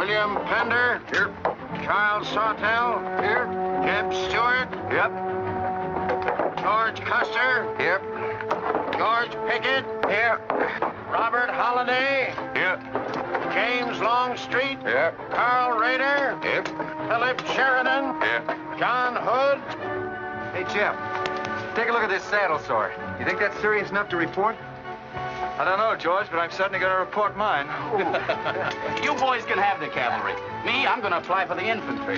William Pender. Here. Charles Sawtell. Here. Jeb Stuart. Yep. George Custer. Here. George Pickett. Here. Robert Holliday. Here. James Longstreet. Here. Carl Rader. Here. Philip Sheridan. Here. John Hood. Hey, Jeb. Take a look at this saddle sore. You think that's serious enough to report? I don't know, George, but I'm certainly going to report mine. You boys can have the cavalry. Me, I'm going to apply for the infantry.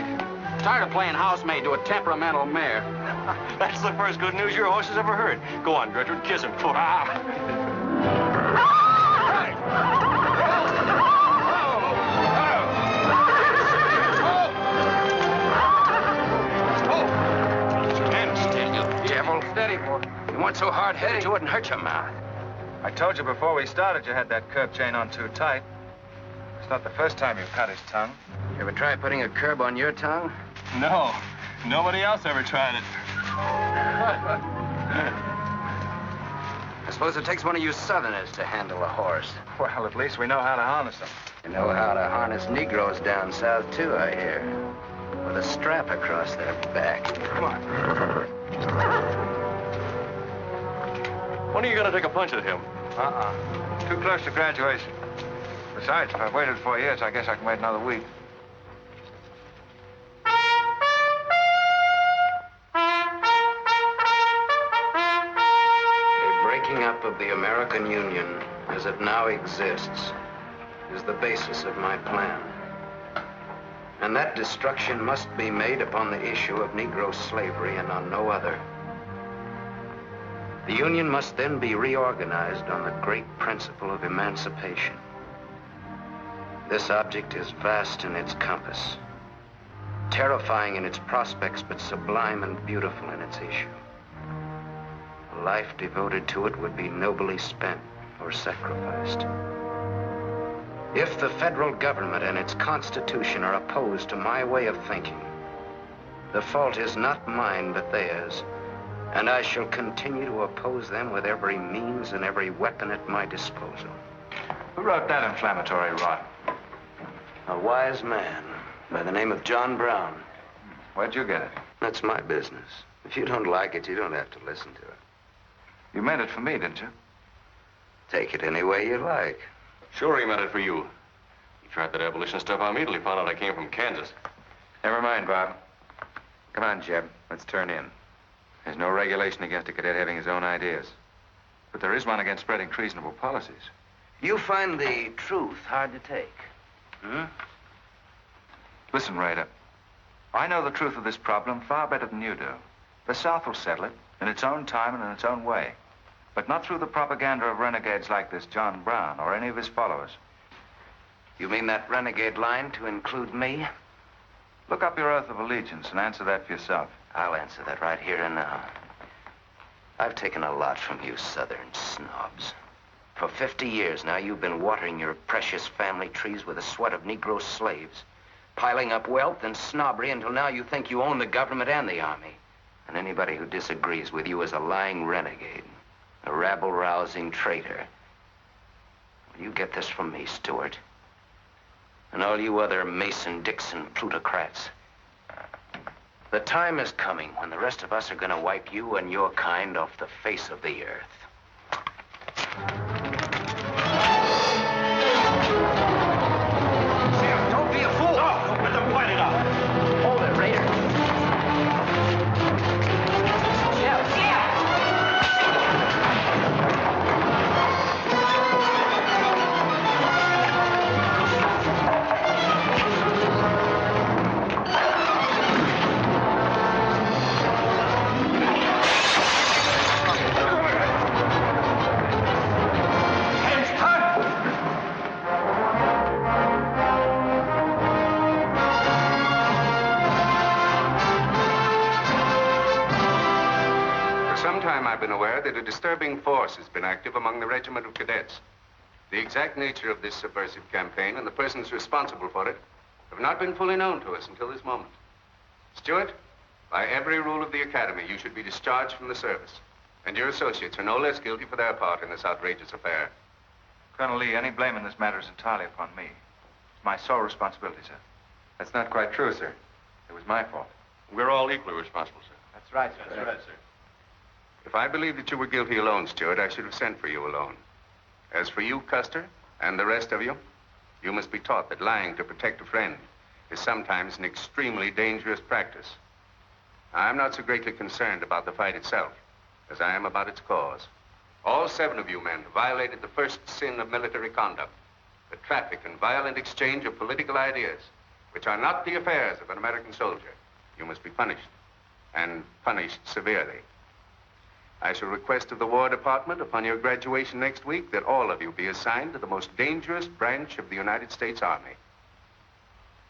Tired of playing housemaid to a temperamental mare. That's the first good news your horse has ever heard. Go on, Gertrude, kiss him. Stand still, you devil. Steady, boy. You weren't so hard-headed you wouldn't hurt your mouth. I told you before we started you had that curb chain on too tight. It's not the first time you've cut his tongue. You ever try putting a curb on your tongue? No. Nobody else ever tried it. I suppose it takes one of you Southerners to handle a horse. Well, at least we know how to harness them. You know how to harness Negroes down south, too, I hear. With a strap across their back. Come on. When are you going to take a punch at him? Too close to graduation. Besides, if I've waited 4 years, I guess I can wait another week. A breaking up of the American Union, as it now exists, is the basis of my plan. And that destruction must be made upon the issue of Negro slavery and on no other. The Union must then be reorganized on the great principle of emancipation. This object is vast in its compass, terrifying in its prospects, but sublime and beautiful in its issue. A life devoted to it would be nobly spent or sacrificed. If the federal government and its constitution are opposed to my way of thinking, the fault is not mine, but theirs. And I shall continue to oppose them with every means and every weapon at my disposal. Who wrote that inflammatory rot? A wise man by the name of John Brown. Where'd you get it? That's my business. If you don't like it, you don't have to listen to it. You meant it for me, didn't you? Take it any way you like. Sure he meant it for you. He tried that abolition stuff on me till he found out I came from Kansas. Never mind, Bob. Come on, Jeb. Let's turn in. There's no regulation against a cadet having his own ideas. But there is one against spreading treasonable policies. You find the truth hard to take. Listen, Rader. I know the truth of this problem far better than you do. The South will settle it in its own time and in its own way. But not through the propaganda of renegades like this John Brown or any of his followers. You mean that renegade line to include me? Look up your oath of allegiance and answer that for yourself. I'll answer that right here and now. I've taken a lot from you Southern snobs. For 50 years now, you've been watering your precious family trees with the sweat of Negro slaves, piling up wealth and snobbery until now you think you own the government and the army. And anybody who disagrees with you is a lying renegade, a rabble-rousing traitor. You get this from me, Stuart. And all you other Mason-Dixon plutocrats. The time is coming when the rest of us are going to wipe you and your kind off the face of the earth. Sam, don't be a fool. No, let them fight it out. Hold it, Rader. I've been aware that a disturbing force has been active among the regiment of cadets. The exact nature of this subversive campaign and the persons responsible for it have not been fully known to us until this moment. Stuart, by every rule of the academy, you should be discharged from the service. And your associates are no less guilty for their part in this outrageous affair. Colonel Lee, any blame in this matter is entirely upon me. my sole responsibility, sir. That's not quite true, sir. It was my fault. We're all equally responsible, sir. That's right, sir. That's right, sir. If I believed that you were guilty alone, Stuart, I should have sent for you alone. As for you, Custer, and the rest of you, you must be taught that lying to protect a friend is sometimes an extremely dangerous practice. I'm not so greatly concerned about the fight itself as I am about its cause. All 7 of you men violated the first sin of military conduct, the traffic and violent exchange of political ideas, which are not the affairs of an American soldier. You must be punished, and punished severely. I shall request of the War Department upon your graduation next week that all of you be assigned to the most dangerous branch of the United States Army.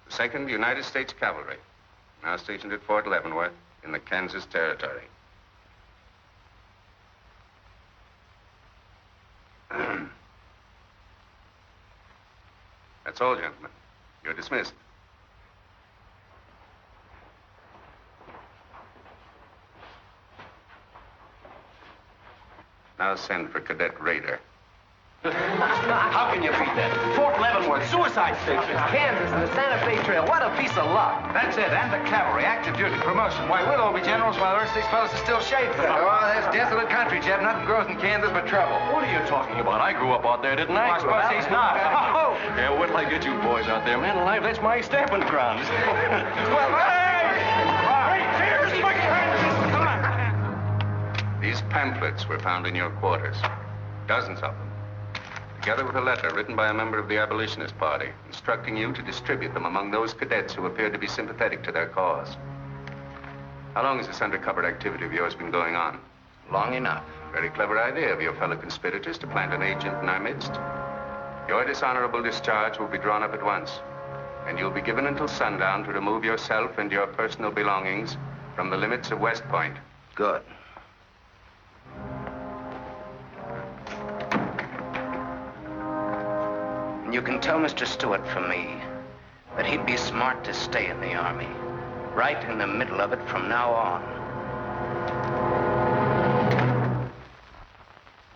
The 2nd United States Cavalry, now stationed at Fort Leavenworth in the Kansas Territory. That's all, gentlemen. You're dismissed. Now send for Cadet Rader. How can you beat that? Fort Leavenworth, suicide station, Kansas, and the Santa Fe Trail. What a piece of luck. That's it, and the cavalry, active duty, promotion. Why, we'll all be generals while the rest of these fellas are still shaving. Oh, that's desolate country, Jeb. Nothing grows in Kansas but trouble. What are you talking about? I grew up out there, didn't I? I suppose he's not. Oh, yeah, wait till I get you boys out there. Man alive, that's my stamping ground. Well, These pamphlets were found in your quarters. Dozens of them. Together with a letter written by a member of the Abolitionist Party, instructing you to distribute them among those cadets who appeared to be sympathetic to their cause. How long has this undercover activity of yours been going on? Long enough. Very clever idea of your fellow conspirators to plant an agent in our midst. Your dishonorable discharge will be drawn up at once, and you'll be given until sundown to remove yourself and your personal belongings from the limits of West Point. Good. You can tell Mr. Stuart from me that he'd be smart to stay in the Army, right in the middle of it from now on.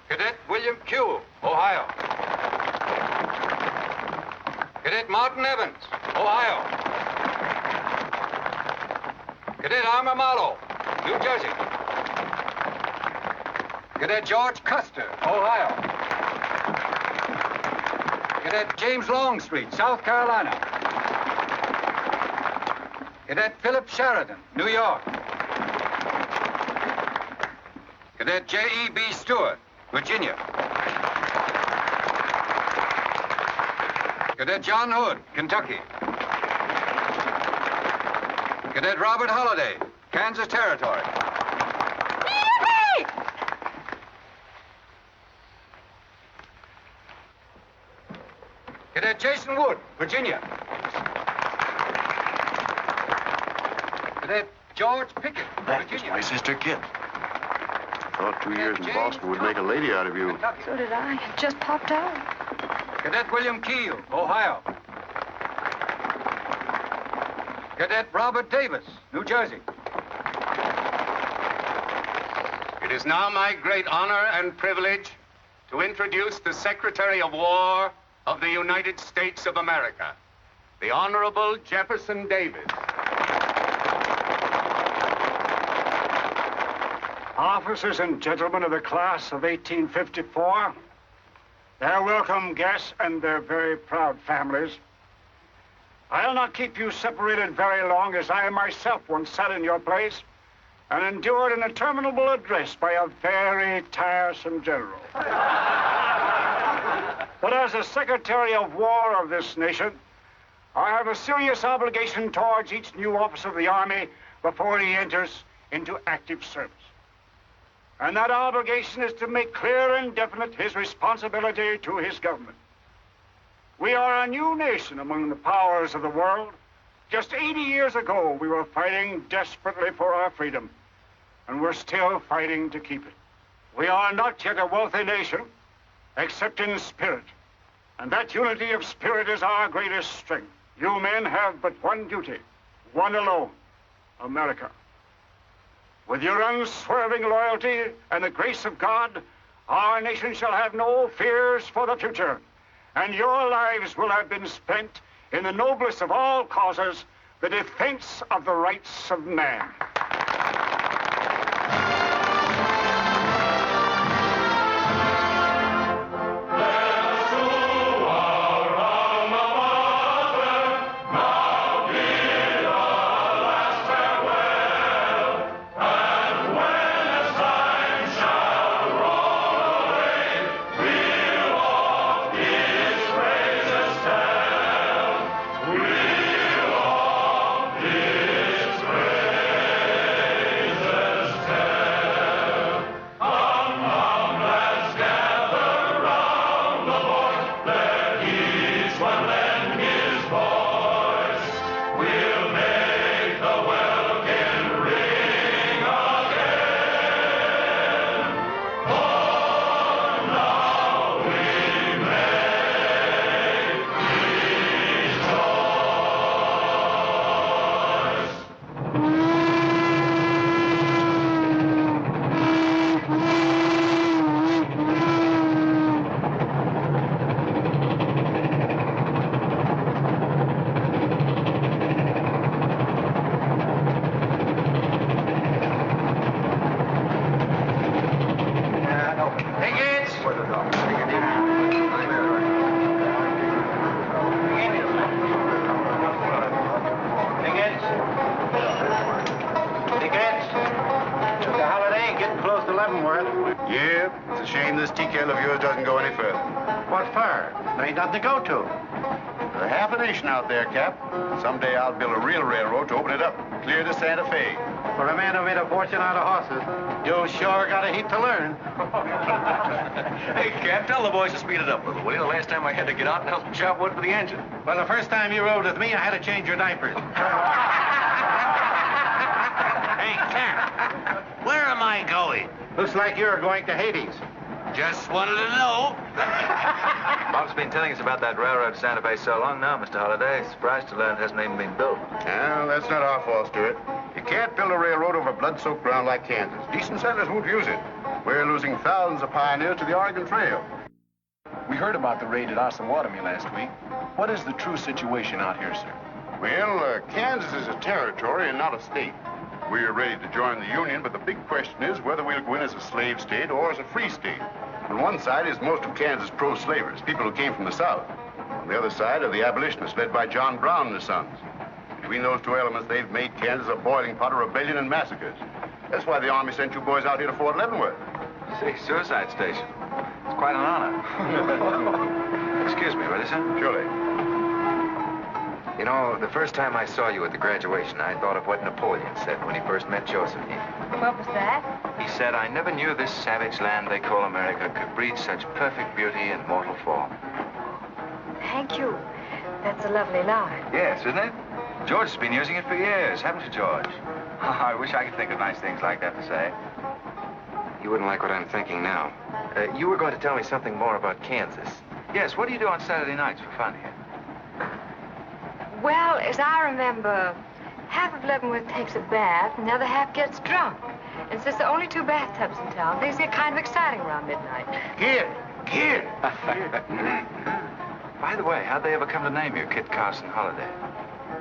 Cadet William Q., Ohio. Cadet Martin Evans, Ohio. Cadet Armour Marlowe, New Jersey. Cadet George Custer, Ohio. Cadet James Longstreet, South Carolina. Cadet Philip Sheridan, New York. Cadet J.E.B. Stuart, Virginia. Cadet John Hood, Kentucky. Cadet Robert Holliday, Kansas Territory. Cadet Jason Wood, Virginia. Cadet George Pickett, Virginia. My sister Kit. I thought 2 years in Boston would make a lady out of you. So did I. It just popped out. Cadet William Keel, Ohio. Cadet Robert Davis, New Jersey. It is now my great honor and privilege to introduce the Secretary of War of the United States of America, the Honorable Jefferson Davis. Officers and gentlemen of the class of 1854, their welcome guests and their very proud families, I'll not keep you separated very long, as I myself once sat in your place and endured an interminable address by a very tiresome general. But as the Secretary of War of this nation, I have a serious obligation towards each new officer of the Army before he enters into active service. And that obligation is to make clear and definite his responsibility to his government. We are a new nation among the powers of the world. Just 80 years ago, we were fighting desperately for our freedom, and we're still fighting to keep it. We are not yet a wealthy nation, except in spirit. And that unity of spirit is our greatest strength. You men have but one duty, one alone, America. With your unswerving loyalty and the grace of God, our nation shall have no fears for the future, and your lives will have been spent in the noblest of all causes, the defense of the rights of man. Yep, it's a shame this TKL of yours doesn't go any further. What for? There ain't nothing to go to. There's half a nation out there, Cap. Someday I'll build a real railroad to open it up, clear to Santa Fe. For a man who made a fortune out of horses, you sure got a heap to learn. Hey, Cap, tell the boys to speed it up a little, will you? The last time I had to get out and help them chop wood for the engine. Well, the first time you rode with me, I had to change your diapers. Hey, Cap, where am I going? Looks like you're going to Hades. Just wanted to know. Bob's been telling us about that railroad to Santa Fe so long now, Mr. Holliday. Surprised to learn it hasn't even been built. Well, that's not our fault, Stuart. You can't build a railroad over blood-soaked ground like Kansas. Decent settlers won't use it. We're losing thousands of pioneers to the Oregon Trail. We heard about the raid at Osawatomie last week. What is the true situation out here, sir? Well, Kansas is a territory and not a state. We're ready to join the Union, but the big question is whether we'll go in as a slave state or as a free state. On one side is most of Kansas pro-slavers, people who came from the South. On the other side are the abolitionists led by John Brown and his sons. Between those two elements, they've made Kansas a boiling pot of rebellion and massacres. That's why the Army sent you boys out here to Fort Leavenworth. See, suicide station. It's quite an honor. Excuse me, will you, sir? Surely. You know, the first time I saw you at the graduation, I thought of what Napoleon said when he first met Josephine. What was that? He said, I never knew this savage land they call America could breed such perfect beauty in mortal form. Thank you. That's a lovely line. Yes, isn't it? George has been using it for years, haven't you, George? I wish I could think of nice things like that to say. You wouldn't like what I'm thinking now. You were going to tell me something more about Kansas. Yes, what do you do on Saturday nights for fun here? Well, as I remember, half of Leavenworth takes a bath and the other half gets drunk. And since there are only 2 bathtubs in town, things get kind of exciting around midnight. Kid! By the way, how'd they ever come to name you Kit Carson Holliday?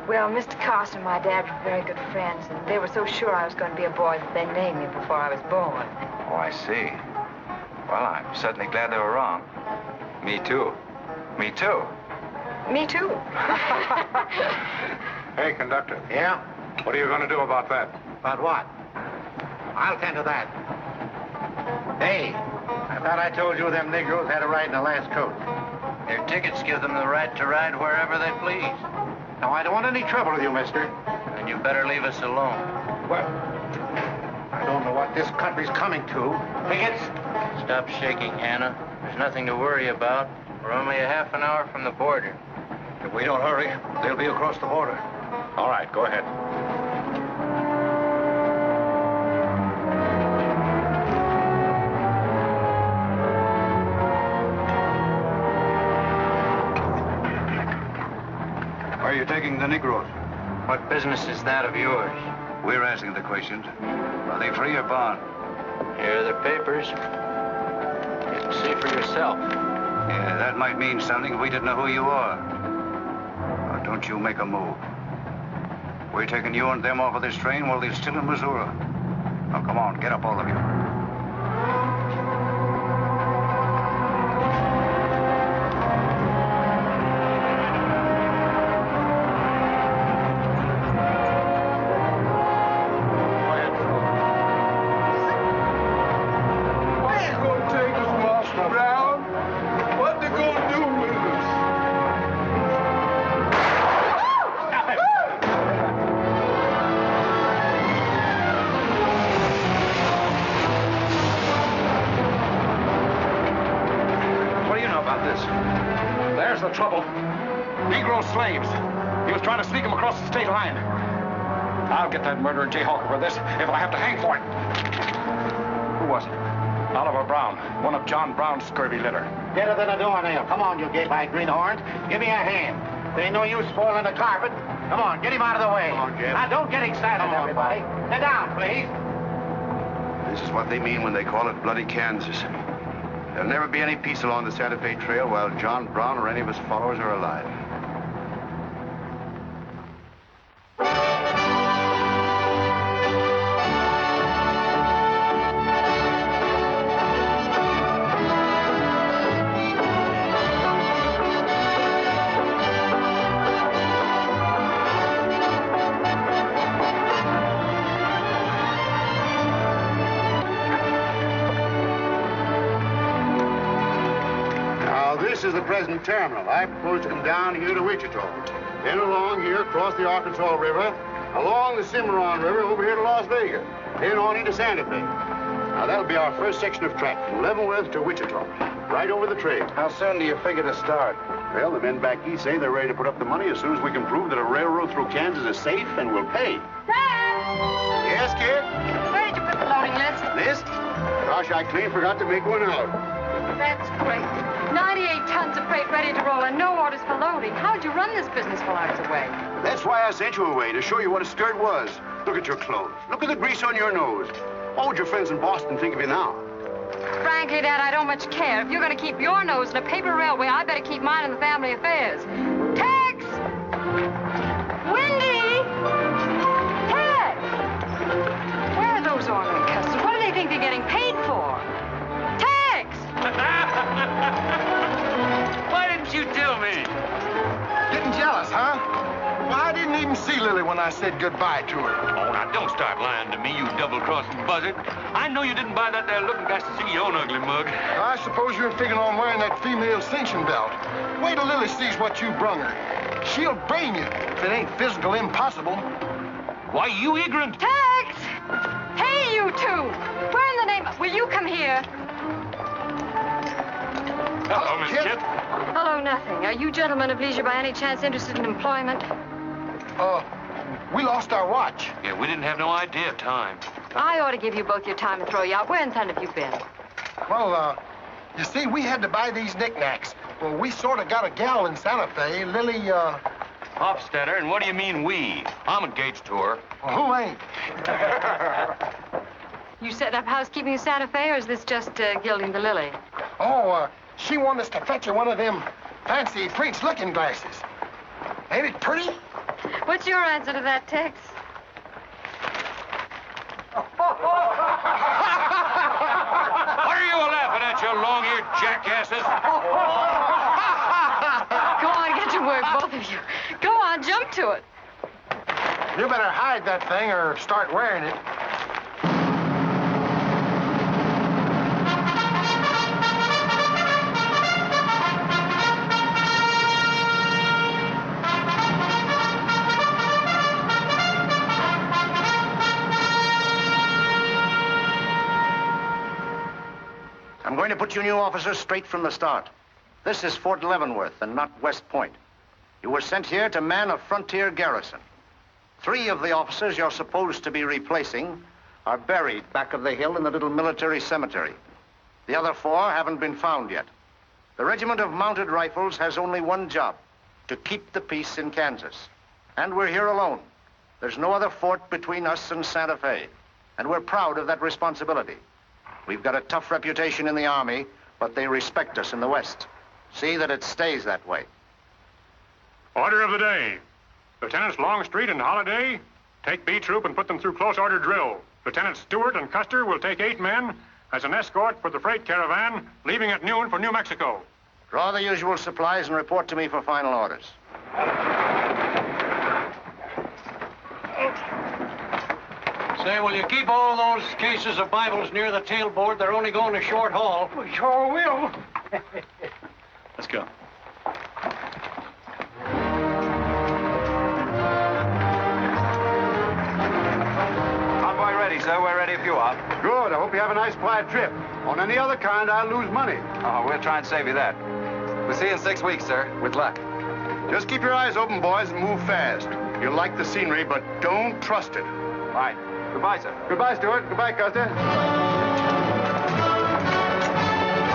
Well, Mr. Custer and my dad were very good friends, and they were so sure I was going to be a boy that they named me before I was born. Oh, I see. Well, I'm certainly glad they were wrong. Me too. Me too. Me too. Hey, conductor. Yeah? What are you going to do about that? About what? I'll tend to that. Hey, I thought I told you them Negroes had a right in the last coat. Their tickets give them the right to ride wherever they please. Now, I don't want any trouble with you, mister. Then you better leave us alone. Well, I don't know what this country's coming to. Tickets? Stop shaking, Hannah. There's nothing to worry about. We're only a half an hour from the border. If we don't hurry, they'll be across the border. All right, go ahead. Where are you taking the Negroes? What business is that of yours? We're asking the questions. Are they free or bond? Here are the papers. You can see for yourself. Yeah, that might mean something if we didn't know who you are. Now, Don't you make a move. We're taking you and them off of this train while they're still in Missouri. Now, come on, get up, all of you. There's the trouble. Negro slaves. He was trying to sneak them across the state line. I'll get that murdering jayhawker for this if I have to hang for it. Who was it? Oliver Brown, one of John Brown's scurvy litter. Better than a doornail. Come on, you gape-eyed greenhorns. Give me a hand. There ain't no use spoiling the carpet. Come on, get him out of the way. Come on, Jeb. Now, don't get excited, everybody. Sit down, please. This is what they mean when they call it bloody Kansas. There'll never be any peace along the Santa Fe Trail while John Brown or any of his followers are alive. This is the present terminal. I propose to come down here to Wichita, then along here across the Arkansas River, along the Cimarron River over here to Las Vegas, then on into Santa Fe. Now, that'll be our first section of track from Leavenworth to Wichita, right over the trail. How soon do you figure to start? Well, the men back east say they're ready to put up the money as soon as we can prove that a railroad through Kansas is safe and will pay. Dad! Yes, kid? Where did you put the loading list? List? Gosh, I clean forgot to make one out. That's great. 98 tons of freight ready to roll and no orders for loading. How'd you run this business while I was away? That's why I sent you away, to show you what a skirt was. Look at your clothes. Look at the grease on your nose. What would your friends in Boston think of you now? Frankly, Dad, I don't much care. If you're going to keep your nose in a paper railway, I better keep mine in the family affairs. Tex! Wendy! Tex! Where are those ornery customers? What do they think they're getting paid for? Tex! Why didn't you tell me? Getting jealous, huh? Well, I didn't even see Lily when I said goodbye to her. Oh, now don't start lying to me, you double-crossing buzzard. I know you didn't buy that there looking glass to see your own ugly mug. I suppose you're figuring on wearing that female cinching belt. Wait till Lily sees what you brung her. She'll brain you if it ain't physical impossible. Why, you ignorant. Tex! Hey, you two! Where in the name... Will you come here? Hello, Miss Kit. Hello, nothing. Are you gentlemen of leisure by any chance interested in employment? We lost our watch. Yeah, we didn't have no idea of time. I ought to give you both your time and throw you out. Where in town have you been? Well, you see, we had to buy these knickknacks. Well, we sort of got a gal in Santa Fe, Lily, Hofstadter, and what do you mean we? I'm engaged to her. Well, who ain't? You setting up housekeeping in Santa Fe, or is this just gilding the lily? She wanted us to fetch her one of them fancy Prince looking glasses. Ain't it pretty? What's your answer to that, Tex? What are you laughing at, you long-eared jackasses? Go on, get to work, both of you. Go on, jump to it. You better hide that thing or start wearing it. I'm going to put you new officers straight from the start. This is Fort Leavenworth and not West Point. You were sent here to man a frontier garrison. 3 of the officers you're supposed to be replacing are buried back of the hill in the little military cemetery. The other 4 haven't been found yet. The Regiment of Mounted Rifles has only one job, to keep the peace in Kansas. And we're here alone. There's no other fort between us and Santa Fe, and we're proud of that responsibility. We've got a tough reputation in the Army, but they respect us in the West. See that it stays that way. Order of the day. Lieutenants Longstreet and Holliday, take B Troop and put them through close order drill. Lieutenants Stuart and Custer will take 8 men as an escort for the freight caravan leaving at noon for New Mexico. Draw the usual supplies and report to me for final orders. Say, will you keep all those cases of Bibles near the tailboard? They're only going a short haul. We sure will. Let's go. Convoy ready, sir. We're ready if you are. Good. I hope you have a nice quiet trip. On any other kind, I'll lose money. Oh, we'll try and save you that. We'll see you in 6 weeks, sir. With luck. Just keep your eyes open, boys, and move fast. You'll like the scenery, but don't trust it. Right. Goodbye, sir. Goodbye, Stuart. Goodbye, Custer. All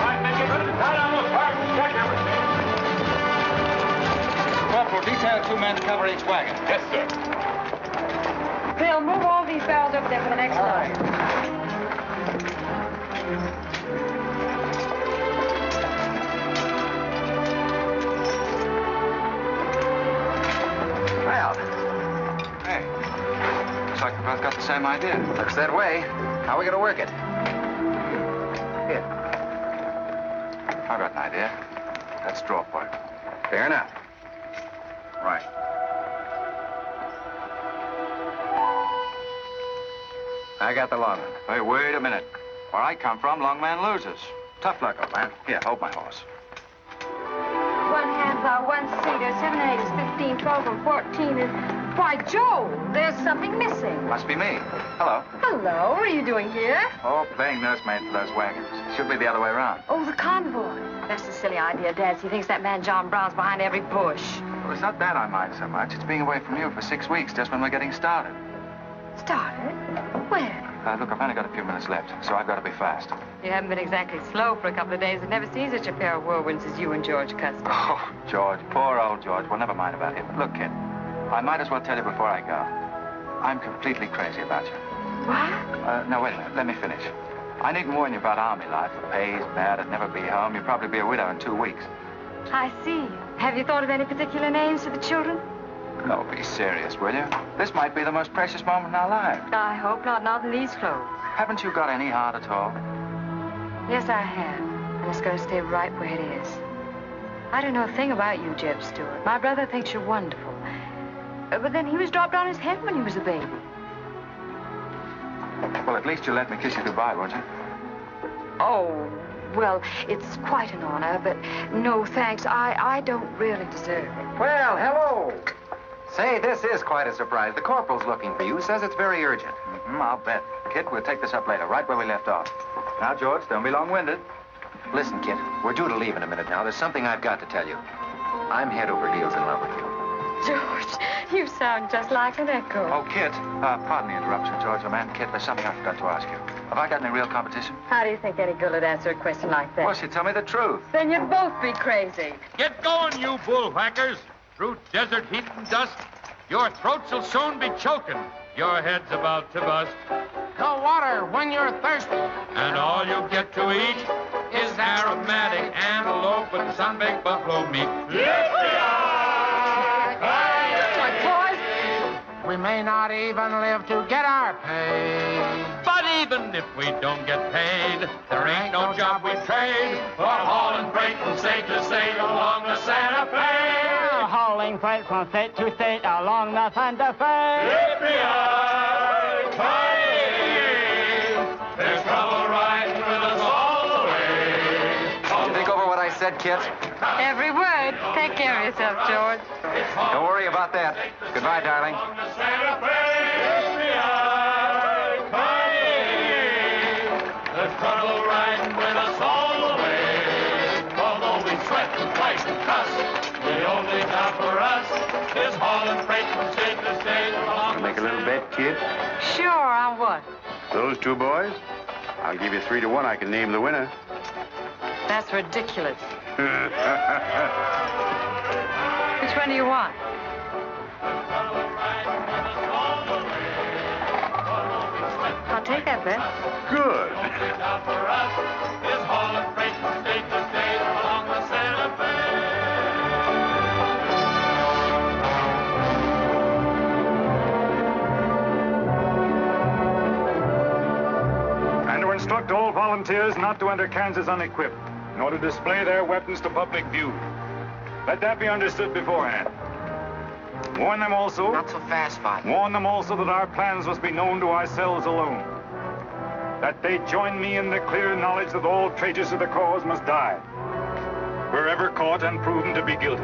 right, men, get ready to tie down those targets. Check everything. Corporal, detail 2 men to cover each wagon. Yes, sir. Bill, move all these barrels over there for the next load. Well, hey, looks like we both got the same idea. Looks that way. How are we going to work it? Here. I've got an idea. Let's draw for it. Fair enough. Right. I got the long one. Hey, wait a minute. Where I come from, long man loses. Tough luck, old man. Here, hold my horse. 1 handplow, 1 seater, 7 and 8 is 15, 12 and 14 is... Why, Joe, there's something missing. Must be me. Hello. Hello, what are you doing here? Oh, playing nursemaid for those wagons. Should be the other way around. Oh, the convoy. That's a silly idea, Dad. He thinks that man John Brown's behind every bush. Well, it's not that I mind so much. It's being away from you for 6 weeks, just when we're getting started. Started? Where? Look, I've only got a few minutes left, so I've got to be fast. You haven't been exactly slow for a couple of days. I've never seen such a pair of whirlwinds as you and George Custer. Oh, George, poor old George. Well, never mind about him. Look, kid, I might as well tell you before I go. I'm completely crazy about you. What? No, wait a minute. Let me finish. I needn't warn you about army life. The pay's bad. I'd never be home. You'd probably be a widow in 2 weeks. I see. Have you thought of any particular names for the children? No, be serious, will you? This might be the most precious moment in our lives. I hope not. Not in these clothes. Haven't you got any heart at all? Yes, I have. And it's going to stay right where it is. I don't know a thing about you, Jeb Stuart. My brother thinks you're wonderful. But then he was dropped on his head when he was a baby. Well, at least you'll let me kiss you goodbye, won't you? Oh, well, it's quite an honor, but no thanks. I don't really deserve it. Well, hello. Say, this is quite a surprise. The corporal's looking for you. Says it's very urgent. I'll bet. Kid, we'll take this up later, right where we left off. Now, George, don't be long-winded. Listen, kid, we're due to leave in a minute now. There's something I've got to tell you. I'm head over heels in love with you. George, you sound just like an echo. Oh, Kit, pardon the interruption, George, man. Kit, there's something I forgot to ask you. Have I got any real competition? How do you think any girl would answer a question like that? Well, she'd tell me the truth. Then you'd both be crazy. Get going, you bullwhackers. Through desert heat and dust, your throats will soon be choking. Your head's about to bust. No water when you're thirsty. And all you get to eat is aromatic antelope with sun-baked buffalo meat. We may not even live to get our pay. But even if we don't get paid, there ain't no job we trade for hauling freight from state to state along the Santa Fe. Hauling freight from state to state along the Santa Fe. There's trouble riding with us all the way. Did you think over what I said, Kit? Every word. Take care of yourself, George. Don't worry about that. Goodbye, darling. There's trouble riding with us all the way. Although we sweat and fight and cuss, the only job for us is hauling freight from state to state along. Make a little bet, kid. Sure, on what? Those 2 boys? I'll give you 3 to 1. I can name the winner. That's ridiculous. Which one do you want? I'll take that bet. Good. instruct all volunteers not to enter Kansas unequipped, nor to display their weapons to public view. Let that be understood beforehand. Warn them also... Not so fast, Father. Warn them also that our plans must be known to ourselves alone. That they join me in the clear knowledge that all traitors to the cause must die, wherever caught and proven to be guilty.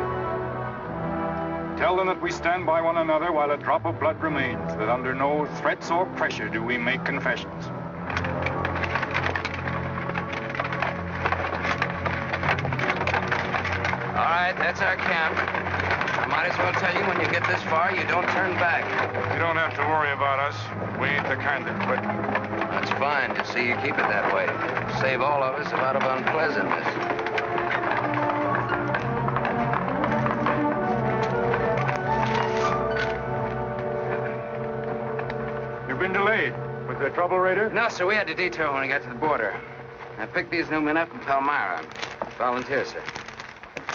Tell them that we stand by one another while a drop of blood remains, that under no threats or pressure do we make confessions. All right, that's our camp. I might as well tell you when you get this far, you don't turn back. You don't have to worry about us. We ain't the kind that quit. That's fine to see you keep it that way. Save all of us a lot of unpleasantness. You've been delayed. Was there trouble, Rader? No, sir. We had to detour when we got to the border. I picked these new men up in Palmyra. Volunteer, sir.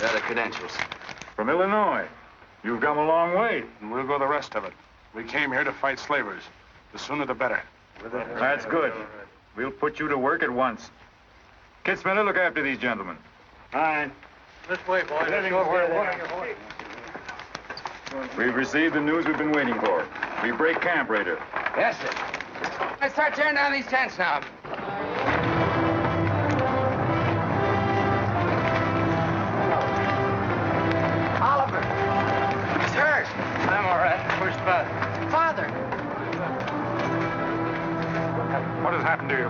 They're the credentials. From Illinois. You've come a long way. And we'll go the rest of it. We came here to fight slavers. The sooner the better. That's good. We'll put you to work at once. Kid Spinner, look after these gentlemen. Fine. This way, boys. We've received the news we've been waiting for. We break camp, Rader. Yes, sir. Let's start tearing down these tents now. Oliver. He's hurt. I'm all right. Where's Father? Father. What has happened to you?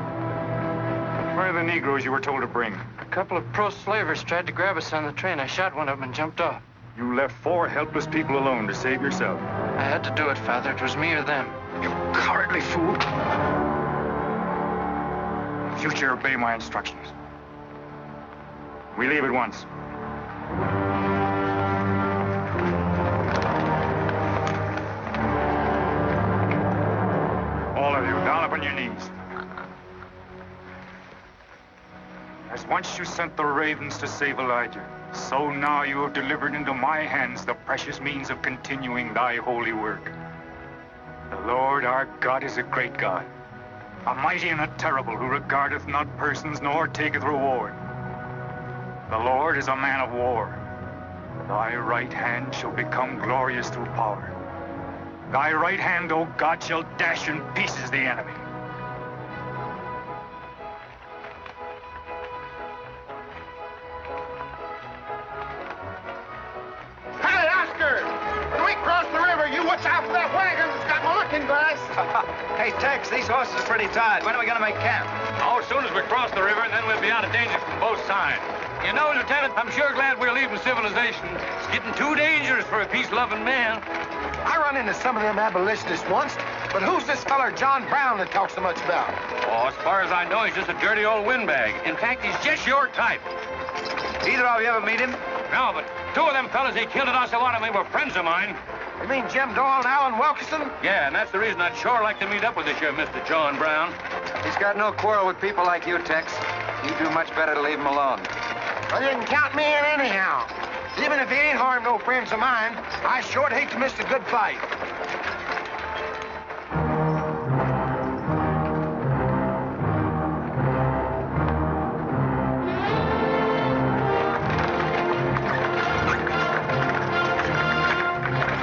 Where are the Negroes you were told to bring? A couple of pro-slavers tried to grab us on the train. I shot one of them and jumped off. You left 4 helpless people alone to save yourself. I had to do it, Father. It was me or them. You cowardly fool. In future, obey my instructions. We leave at once. All of you, down upon your knees. As once you sent the ravens to save Elijah, so now you have delivered into my hands the precious means of continuing thy holy work. The Lord our God is a great God, a mighty and a terrible, who regardeth not persons nor taketh reward. The Lord is a man of war. Thy right hand shall become glorious through power. Thy right hand, O God, shall dash in pieces the enemy. Hey, Oscar! When we cross the river, you watch out for that wagon that's got my looking glass. Hey, Tex, these horses are pretty tired. When are we going to make camp? Oh, as soon as we cross the river, then we'll be out of danger from both sides. You know, Lieutenant, I'm sure glad we're leaving civilization. It's getting too dangerous for a peace-loving man. I run into some of them abolitionists once, but who's this feller John Brown that talks so much about? Oh, as far as I know, he's just a dirty old windbag. In fact, he's just your type. Either of you ever meet him? No, but 2 of them fellas he killed at Osawatomie were friends of mine. You mean Jim Doyle and Alan Wilkinson? Yeah, and that's the reason I'd sure like to meet up with this here Mr. John Brown. He's got no quarrel with people like you, Tex. You'd do much better to leave him alone. Well, you can count me in anyhow. Even if he ain't harmed no friends of mine, I sure hate to miss a good fight.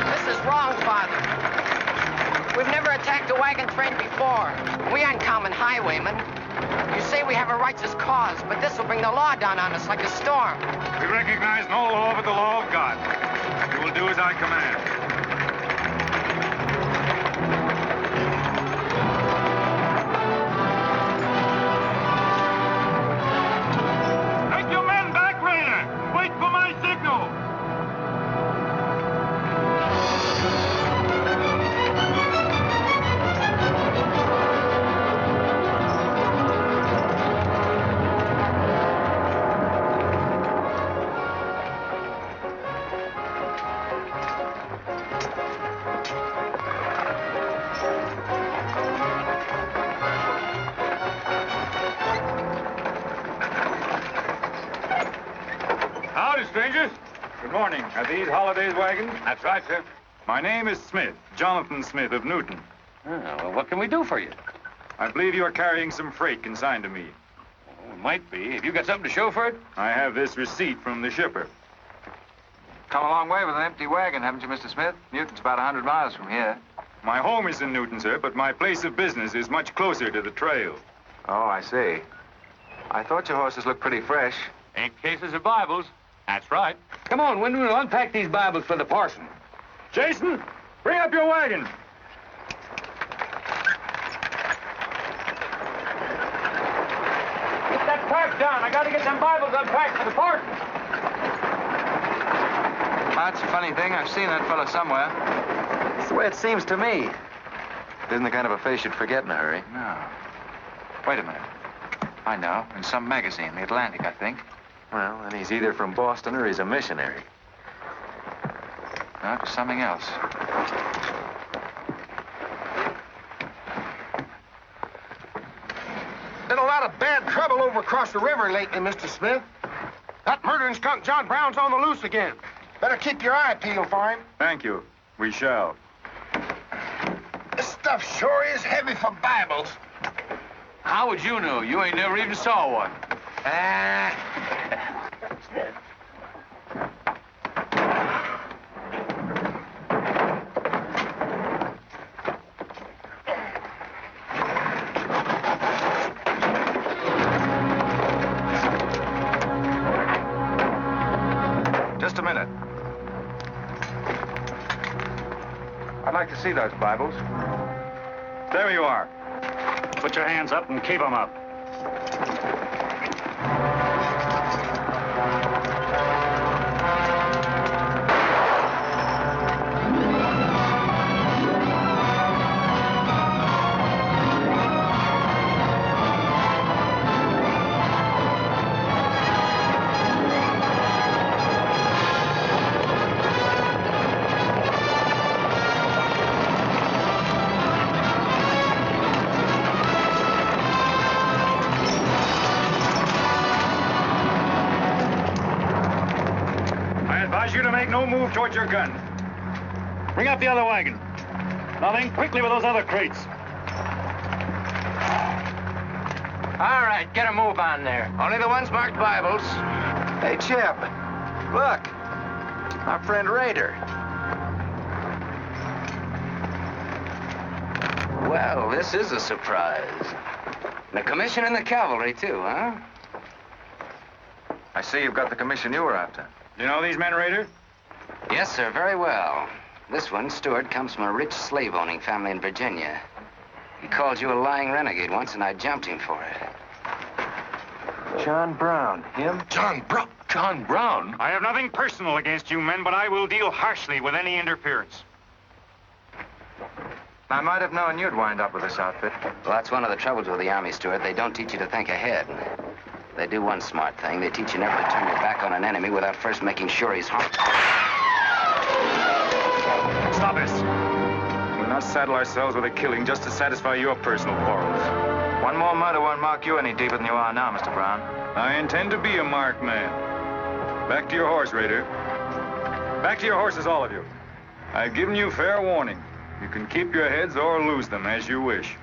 This is wrong, Father. We've never attacked a wagon train before. We aren't common highwaymen. You say we have a righteous cause, but this will bring the law down on us like a storm. We recognize no law but the law of God. You will do as I command. Take your men back, Rader. Wait for my signal. Howdy, strangers. Good morning. Are these Holliday's wagons? That's right, sir. My name is Smith, Jonathan Smith of Newton. Oh, well, what can we do for you? I believe you are carrying some freight consigned to me. Oh, it might be. Have you got something to show for it? I have this receipt from the shipper. Come a long way with an empty wagon, haven't you, Mr. Smith? Newton's about 100 miles from here. My home is in Newton, sir, but my place of business is much closer to the trail. Oh, I see. I thought your horses looked pretty fresh. Ain't cases of Bibles. That's right. Come on, Wyndham, we'll unpack these Bibles for the parson. Jason, bring up your wagon. Get that pack down. I got to get them Bibles unpacked for the parson. That's a funny thing. I've seen that fellow somewhere. It's the way it seems to me. It isn't the kind of a face you'd forget in a hurry. No. Wait a minute. I know. In some magazine, The Atlantic, I think. Well, then he's either from Boston or he's a missionary. No, it's something else. Been a lot of bad trouble over across the river lately, Mr. Smith. That murdering skunk John Brown's on the loose again. Better keep your eye peeled for him. Thank you. We shall. This stuff sure is heavy for Bibles. How would you know? You ain't never even saw one. Just a minute. I'd like to see those Bibles. There you are. Put your hands up and keep them up. You to make no move towards your gun. Bring up the other wagon. Now then, quickly with those other crates. All right, get a move on there. Only the ones marked Bibles. Hey, Jeb. Look. Our friend Rader. Well, this is a surprise. And a commission in the cavalry, too, huh? I see you've got the commission you were after. Do you know these men, Rader? Yes, sir, very well. This one, Stuart, comes from a rich slave-owning family in Virginia. He called you a lying renegade once, and I jumped him for it. John Brown. Him? John Brown. John Brown? I have nothing personal against you men, but I will deal harshly with any interference. I might have known you'd wind up with this outfit. Well, that's one of the troubles with the Army, Stuart. They don't teach you to think ahead. They do one smart thing. They teach you never to turn your back on an enemy without first making sure he's harmed. Stop this. We'll not saddle ourselves with a killing just to satisfy your personal quarrels. One more murder won't mark you any deeper than you are now, Mr. Brown. I intend to be a marked man. Back to your horse, Rader. Back to your horses, all of you. I've given you fair warning. You can keep your heads or lose them as you wish.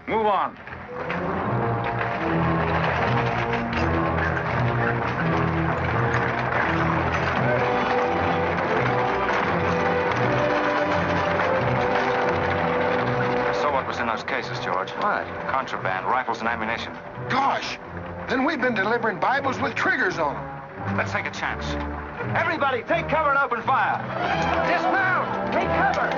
Move on. In those cases, George. What? Contraband, rifles, and ammunition. Gosh, then we've been delivering Bibles with triggers on them. Let's take a chance. Everybody, take cover and open fire. Dismount! Take cover!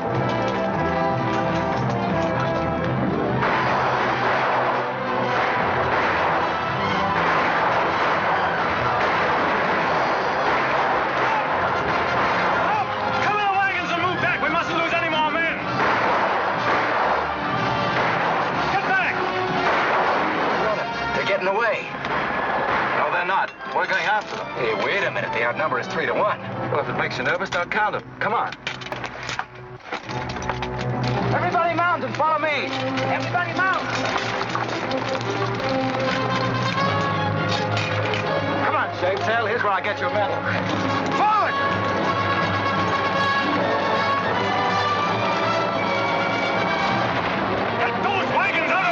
Away. No, they're not. We're going after them. Hey, wait a minute. The outnumber is 3 to 1. Well, if it makes you nervous, don't count them. Come on. Everybody mount and follow me. Everybody mount. Come on, Shavetail. Here's where I get your medal. Forward! Get those wagons out of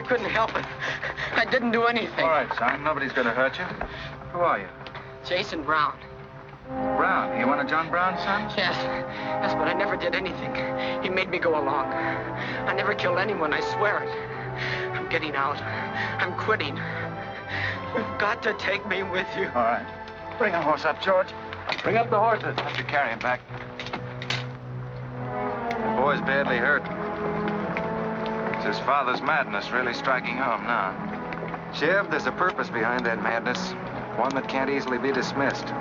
couldn't help it. I didn't do anything. All right, son. Nobody's going to hurt you. Who are you? Jason Brown. Brown. You one of John Brown's sons? Yes. Yes, but I never did anything. He made me go along. I never killed anyone, I swear it. I'm getting out. I'm quitting. You've got to take me with you. All right. Bring a horse up, George. Bring up the horses. Have to carry him back. The boy's badly hurt. It's his father's madness really striking home now. Jeb, there's a purpose behind that madness. One that can't easily be dismissed.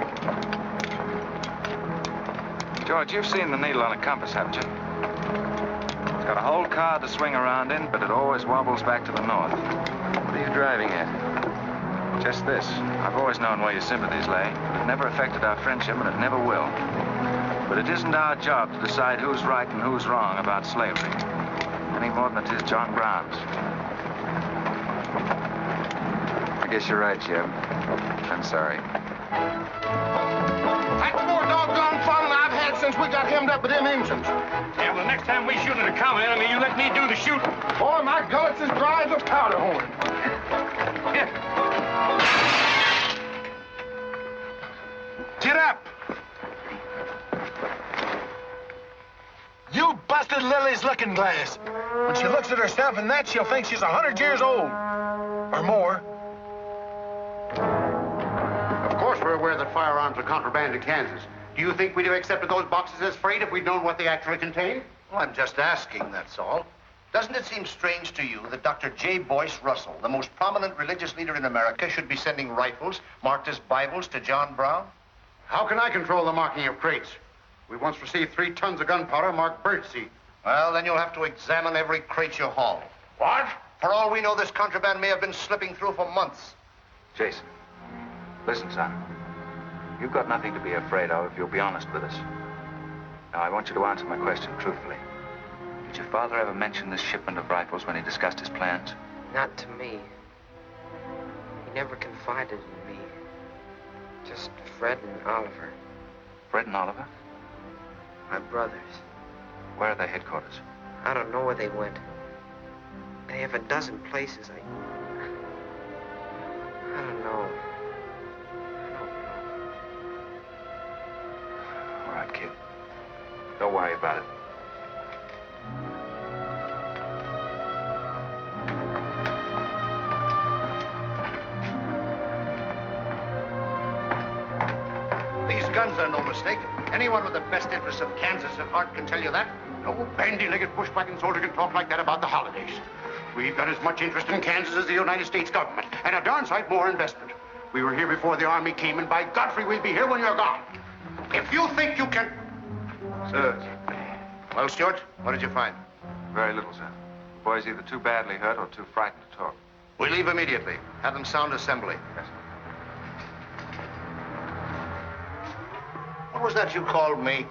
George, you've seen the needle on a compass, haven't you? It's got a whole car to swing around in, but it always wobbles back to the north. What are you driving at? Just this. I've always known where your sympathies lay. It never affected our friendship, and it never will. But it isn't our job to decide who's right and who's wrong about slavery. Any more than it is John Brown's. I guess you're right, Jeb. I'm sorry. That's more doggone fun than I've had since we got hemmed up with them engines. Yeah, well, next time we shoot at a common enemy, you let me do the shooting. Boy, my gullets as dry as a powder horn. Get up. You busted Lily's looking glass. When she looks at herself in that, she'll think she's 100 years old. Or more. Of course we're aware that firearms are contraband to Kansas. Do you think we'd have accepted those boxes as freight if we'd known what they actually contained? Well, I'm just asking, that's all. Doesn't it seem strange to you that Dr. J. Boyce Russell, the most prominent religious leader in America, should be sending rifles marked as Bibles to John Brown? How can I control the marking of crates? We once received 3 tons of gunpowder marked birdseed. Well, then you'll have to examine every crate you haul. What? For all we know, this contraband may have been slipping through for months. Jason, listen, son. You've got nothing to be afraid of if you'll be honest with us. Now, I want you to answer my question truthfully. Did your father ever mention this shipment of rifles when he discussed his plans? Not to me. He never confided in me. Just Fred and Oliver. Fred and Oliver? My brothers. Where are their headquarters? I don't know where they went. They have a dozen places. I don't know. All right, kid. Don't worry about it. These guns are no mistake. Anyone with the best interests of Kansas at heart can tell you that. No bandy-legged bushwhacking soldier can talk like that about the holidays. We've got as much interest in Kansas as the United States government, and a darn sight more investment. We were here before the Army came, and by Godfrey, we'll be here when you're gone. If you think you can... Sir. Well, Stuart, what did you find? Very little, sir. The boy's either too badly hurt or too frightened to talk. We leave immediately. Have them sound assembly. Yes, sir. What was that you called me?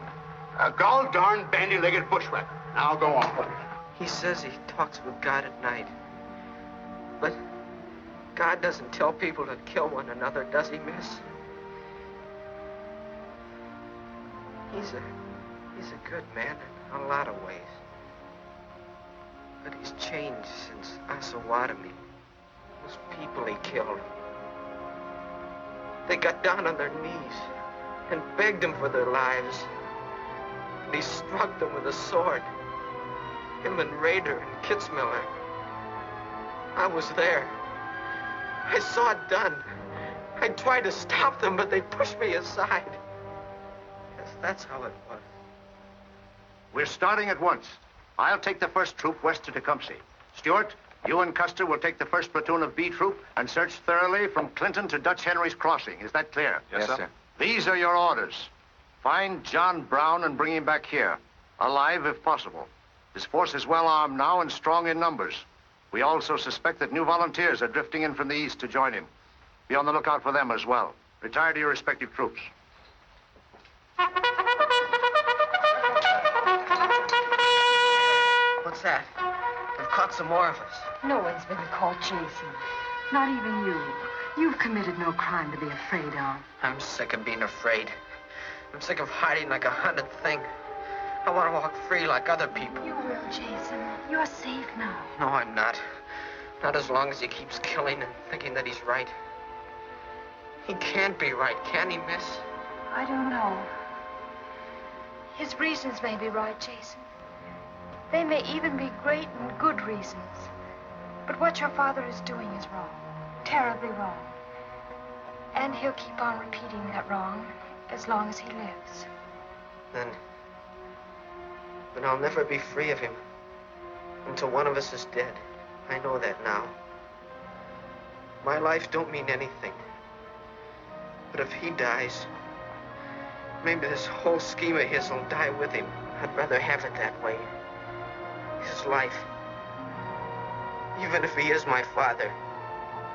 A gall-darn bandy-legged bushwhacker. Now go on. He says he talks with God at night. But God doesn't tell people to kill one another, does he, miss? He's a good man in a lot of ways. But he's changed since Osawatomie. Those people he killed. They got down on their knees and begged him for their lives. And he struck them with a sword. Him and Rader and Kitzmiller. I was there. I saw it done. I tried to stop them, but they pushed me aside. Yes, that's how it was. We're starting at once. I'll take the first troop west to Tecumseh. Stuart, you and Custer will take the first platoon of B troop and search thoroughly from Clinton to Dutch Henry's Crossing. Is that clear? Yes, sir. These are your orders. Find John Brown and bring him back here, alive if possible. His force is well armed now and strong in numbers. We also suspect that new volunteers are drifting in from the east to join him. Be on the lookout for them as well. Retire to your respective troops. What's that? They've caught some more of us. No one's been caught, Jason. Not even you. You've committed no crime to be afraid of. I'm sick of being afraid. I'm sick of hiding like a hunted thing. I want to walk free like other people. You will, Jason. You're safe now. No, I'm not. Not as long as he keeps killing and thinking that he's right. He can't be right, can he, miss? I don't know. His reasons may be right, Jason. They may even be great and good reasons. But what your father is doing is wrong. Terribly wrong. And he'll keep on repeating that wrong as long as he lives. Then I'll never be free of him until one of us is dead. I know that now. My life don't mean anything. But if he dies, maybe this whole scheme of his will die with him. I'd rather have it that way. His life, even if he is my father,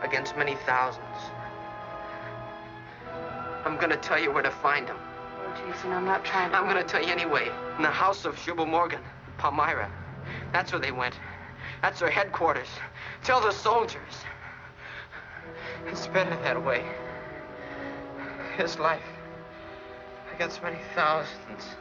against many thousands. I'm gonna tell you where to find him. Oh, Jason, I'm not trying to... I'm gonna tell you anyway. In the house of Shubel Morgan, Palmyra. That's where they went. That's their headquarters. Tell the soldiers. It's better that way. His life against many thousands.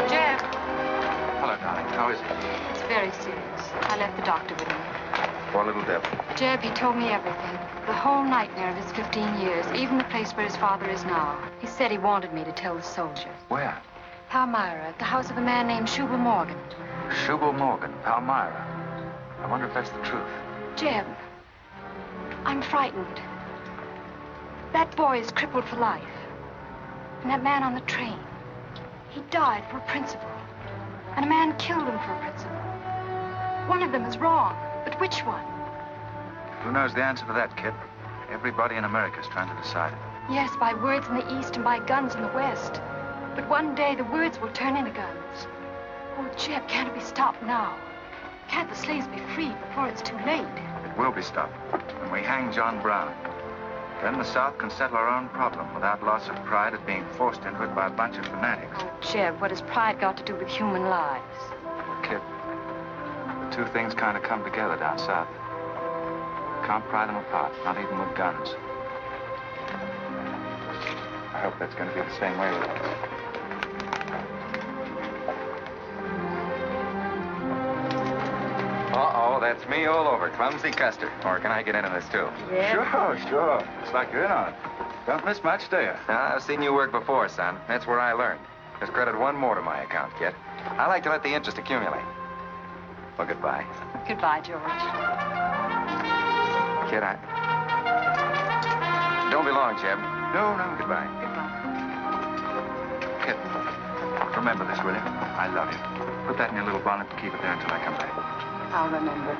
Jeb. Hello, darling. How is it? It's very serious. I left the doctor with him. Poor little devil. Jeb, he told me everything. The whole nightmare of his 15 years, even the place where his father is now. He said he wanted me to tell the soldiers. Where? Palmyra, at the house of a man named Shubel Morgan. Shubel Morgan, Palmyra. I wonder if that's the truth. Jeb, I'm frightened. That boy is crippled for life. And that man on the train, he died for a principle. And a man killed him for a principle. One of them is wrong, but which one? Who knows the answer to that, kid? Everybody in America's trying to decide it. Yes, by words in the East and by guns in the West. But one day the words will turn into guns. Oh, Jeb, can't it be stopped now? Can't the slaves be freed before it's too late? It will be stopped when we hang John Brown. Then the South can settle our own problem without loss of pride at being forced into it by a bunch of fanatics. Oh, Jeb, what has pride got to do with human lives? Kid, the two things kind of come together down south. Can't pry them apart, not even with guns. I hope that's going to be the same way with us. Uh-oh, that's me all over, Clumsy Custer. Or can I get into this, too? Yeah. Sure. Looks like you're in on it. Don't miss much, do you? I've seen you work before, son. That's where I learned. Just credit one more to my account, kid. I like to let the interest accumulate. Well, goodbye. Goodbye, George. Kid, don't be long, Jeb. No. Goodbye. Kid, remember this, will you? I love you. Put that in your little bonnet and keep it there until I come back. I'll remember.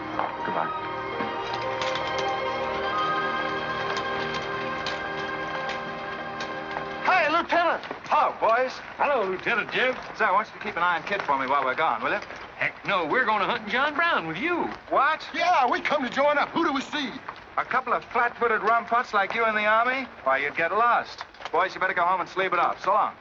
Goodbye. Hey, Lieutenant! Hello, boys. Hello, Lieutenant Jeb. Say, I want you to keep an eye on Kid for me while we're gone, will you? Heck no, we're going to hunt John Brown with you. What? Yeah, we come to join up. Who do we see? A couple of flat-footed rumputs like you in the Army? Why, you'd get lost. Boys, you better go home and sleep it off. So long.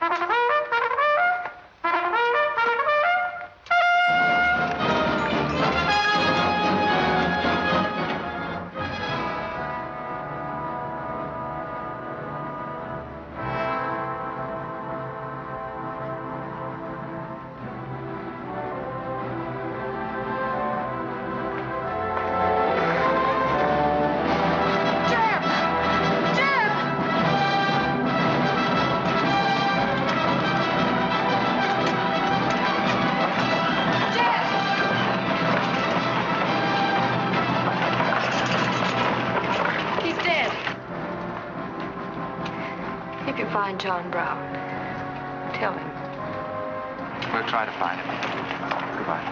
John Brown. Tell him. We'll try to find him. Goodbye.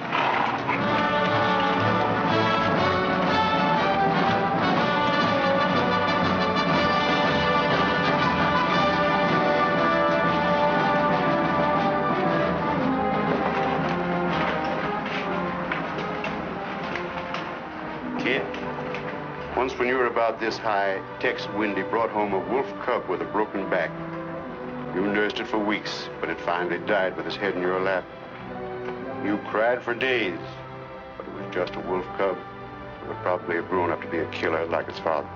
Kid, once when you were about this high, Tex Windy brought home a wolf cub with a broken back. You nursed it for weeks, but it finally died with its head in your lap. You cried for days, but it was just a wolf cub. would probably have grown up to be a killer like his father.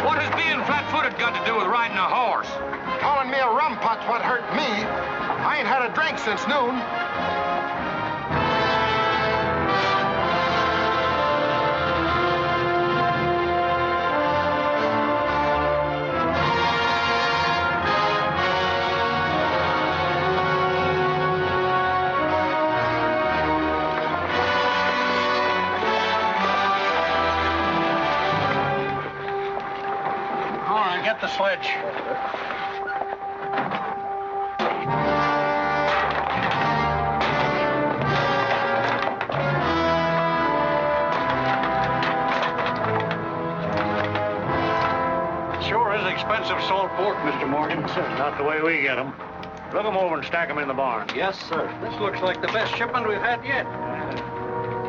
What has being flat-footed got to do with riding a horse? Calling me a rum pot's what hurt me. I ain't had a drink since noon. All right, get the sledge. Sure is expensive salt pork, Mr. Morgan. Not the way we get them. Look them over and stack them in the barn. Yes, sir. This looks like the best shipment we've had yet.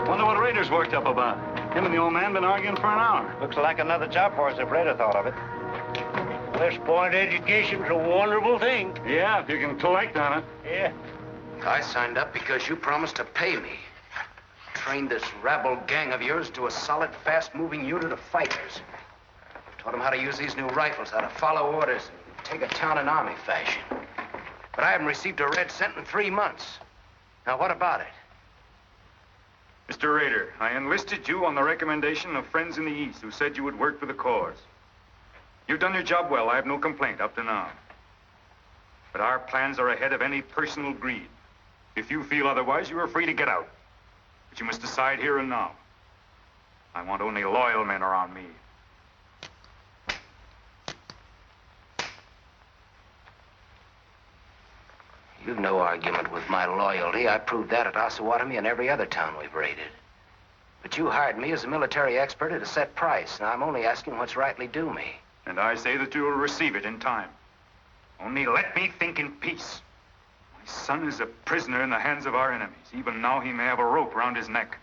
Wonder what Rader's worked up about. Him and the old man been arguing for an hour. Looks like another job for us if Rader thought of it. This point education's a wonderful thing. Yeah, if you can collect on it. Yeah. I signed up because you promised to pay me. Trained this rabble gang of yours to a solid, fast-moving unit of fighters. Taught them how to use these new rifles, how to follow orders, and take a town in army fashion. But I haven't received a red cent in 3 months. Now, what about it? Mr. Rader, I enlisted you on the recommendation of friends in the East who said you would work for the cause. You've done your job well. I have no complaint up to now. But our plans are ahead of any personal greed. If you feel otherwise, you are free to get out. But you must decide here and now. I want only loyal men around me. You've no argument with my loyalty. I proved that at Osawatomie and every other town we've raided. But you hired me as a military expert at a set price. Now, I'm only asking what's rightly due me. And I say that you will receive it in time. Only let me think in peace. My son is a prisoner in the hands of our enemies. Even now, he may have a rope around his neck.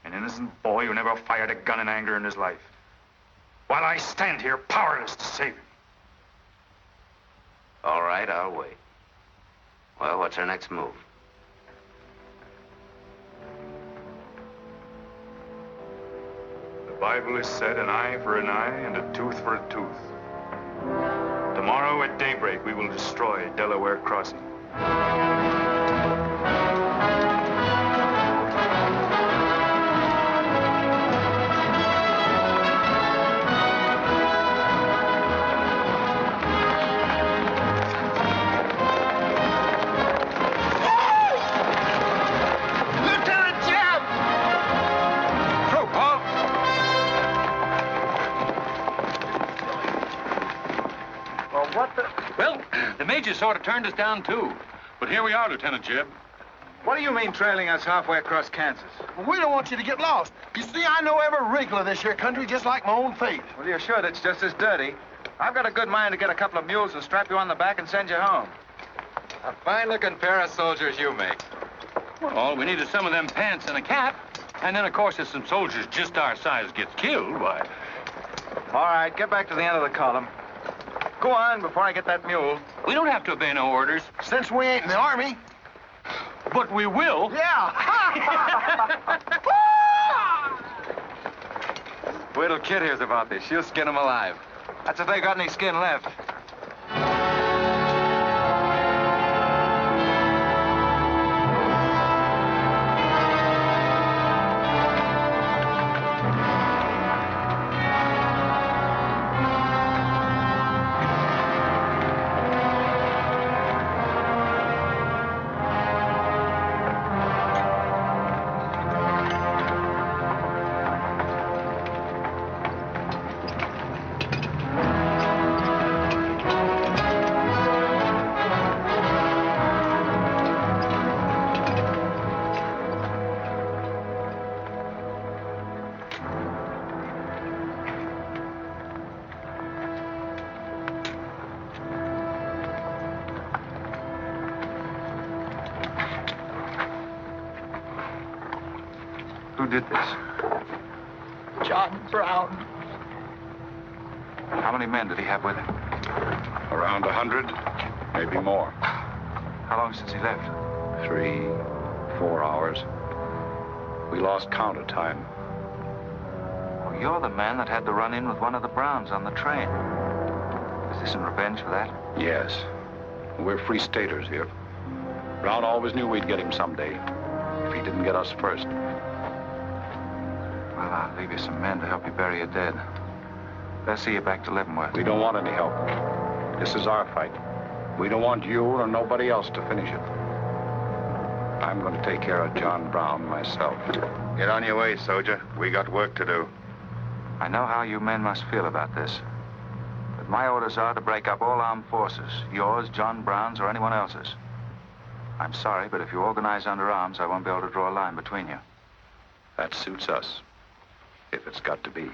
An innocent boy who never fired a gun in anger in his life. While I stand here powerless to save him. All right, I'll wait. Well, what's our next move? The Bible has said an eye for an eye and a tooth for a tooth. Tomorrow at daybreak, we will destroy Delaware Crossing. Well, the major sort of turned us down, too. But here we are, Lieutenant Jeb. What do you mean trailing us halfway across Kansas? Well, we don't want you to get lost. You see, I know every wrinkle of this here country just like my own face. Well, you're sure that's just as dirty? I've got a good mind to get a couple of mules and strap you on the back and send you home. A fine-looking pair of soldiers you make. Well, all we need is some of them pants and a cap. And then, of course, if some soldiers just our size gets killed, why... All right, get back to the end of the column. Go on before I get that mule. We don't have to obey no orders. Since we ain't in the army. But we will. Yeah. Wait till Kid hears about this. She'll skin him alive. That's if they got any skin left. Who did this? John Brown. How many men did he have with him? Around 100, maybe more. How long since he left? 3, 4 hours. We lost count of time. Well, you're the man that had the run-in with one of the Browns on the train. Is this in revenge for that? Yes. We're free staters here. Brown always knew we'd get him someday, if he didn't get us first. Well, I'll leave you some men to help you bury your dead. They'll see you back to Leavenworth. We don't want any help. This is our fight. We don't want you or nobody else to finish it. I'm going to take care of John Brown myself. Get on your way, soldier. We got work to do. I know how you men must feel about this. But my orders are to break up all armed forces. Yours, John Brown's, or anyone else's. I'm sorry, but if you organize under arms, I won't be able to draw a line between you. That suits us, if it's got to be.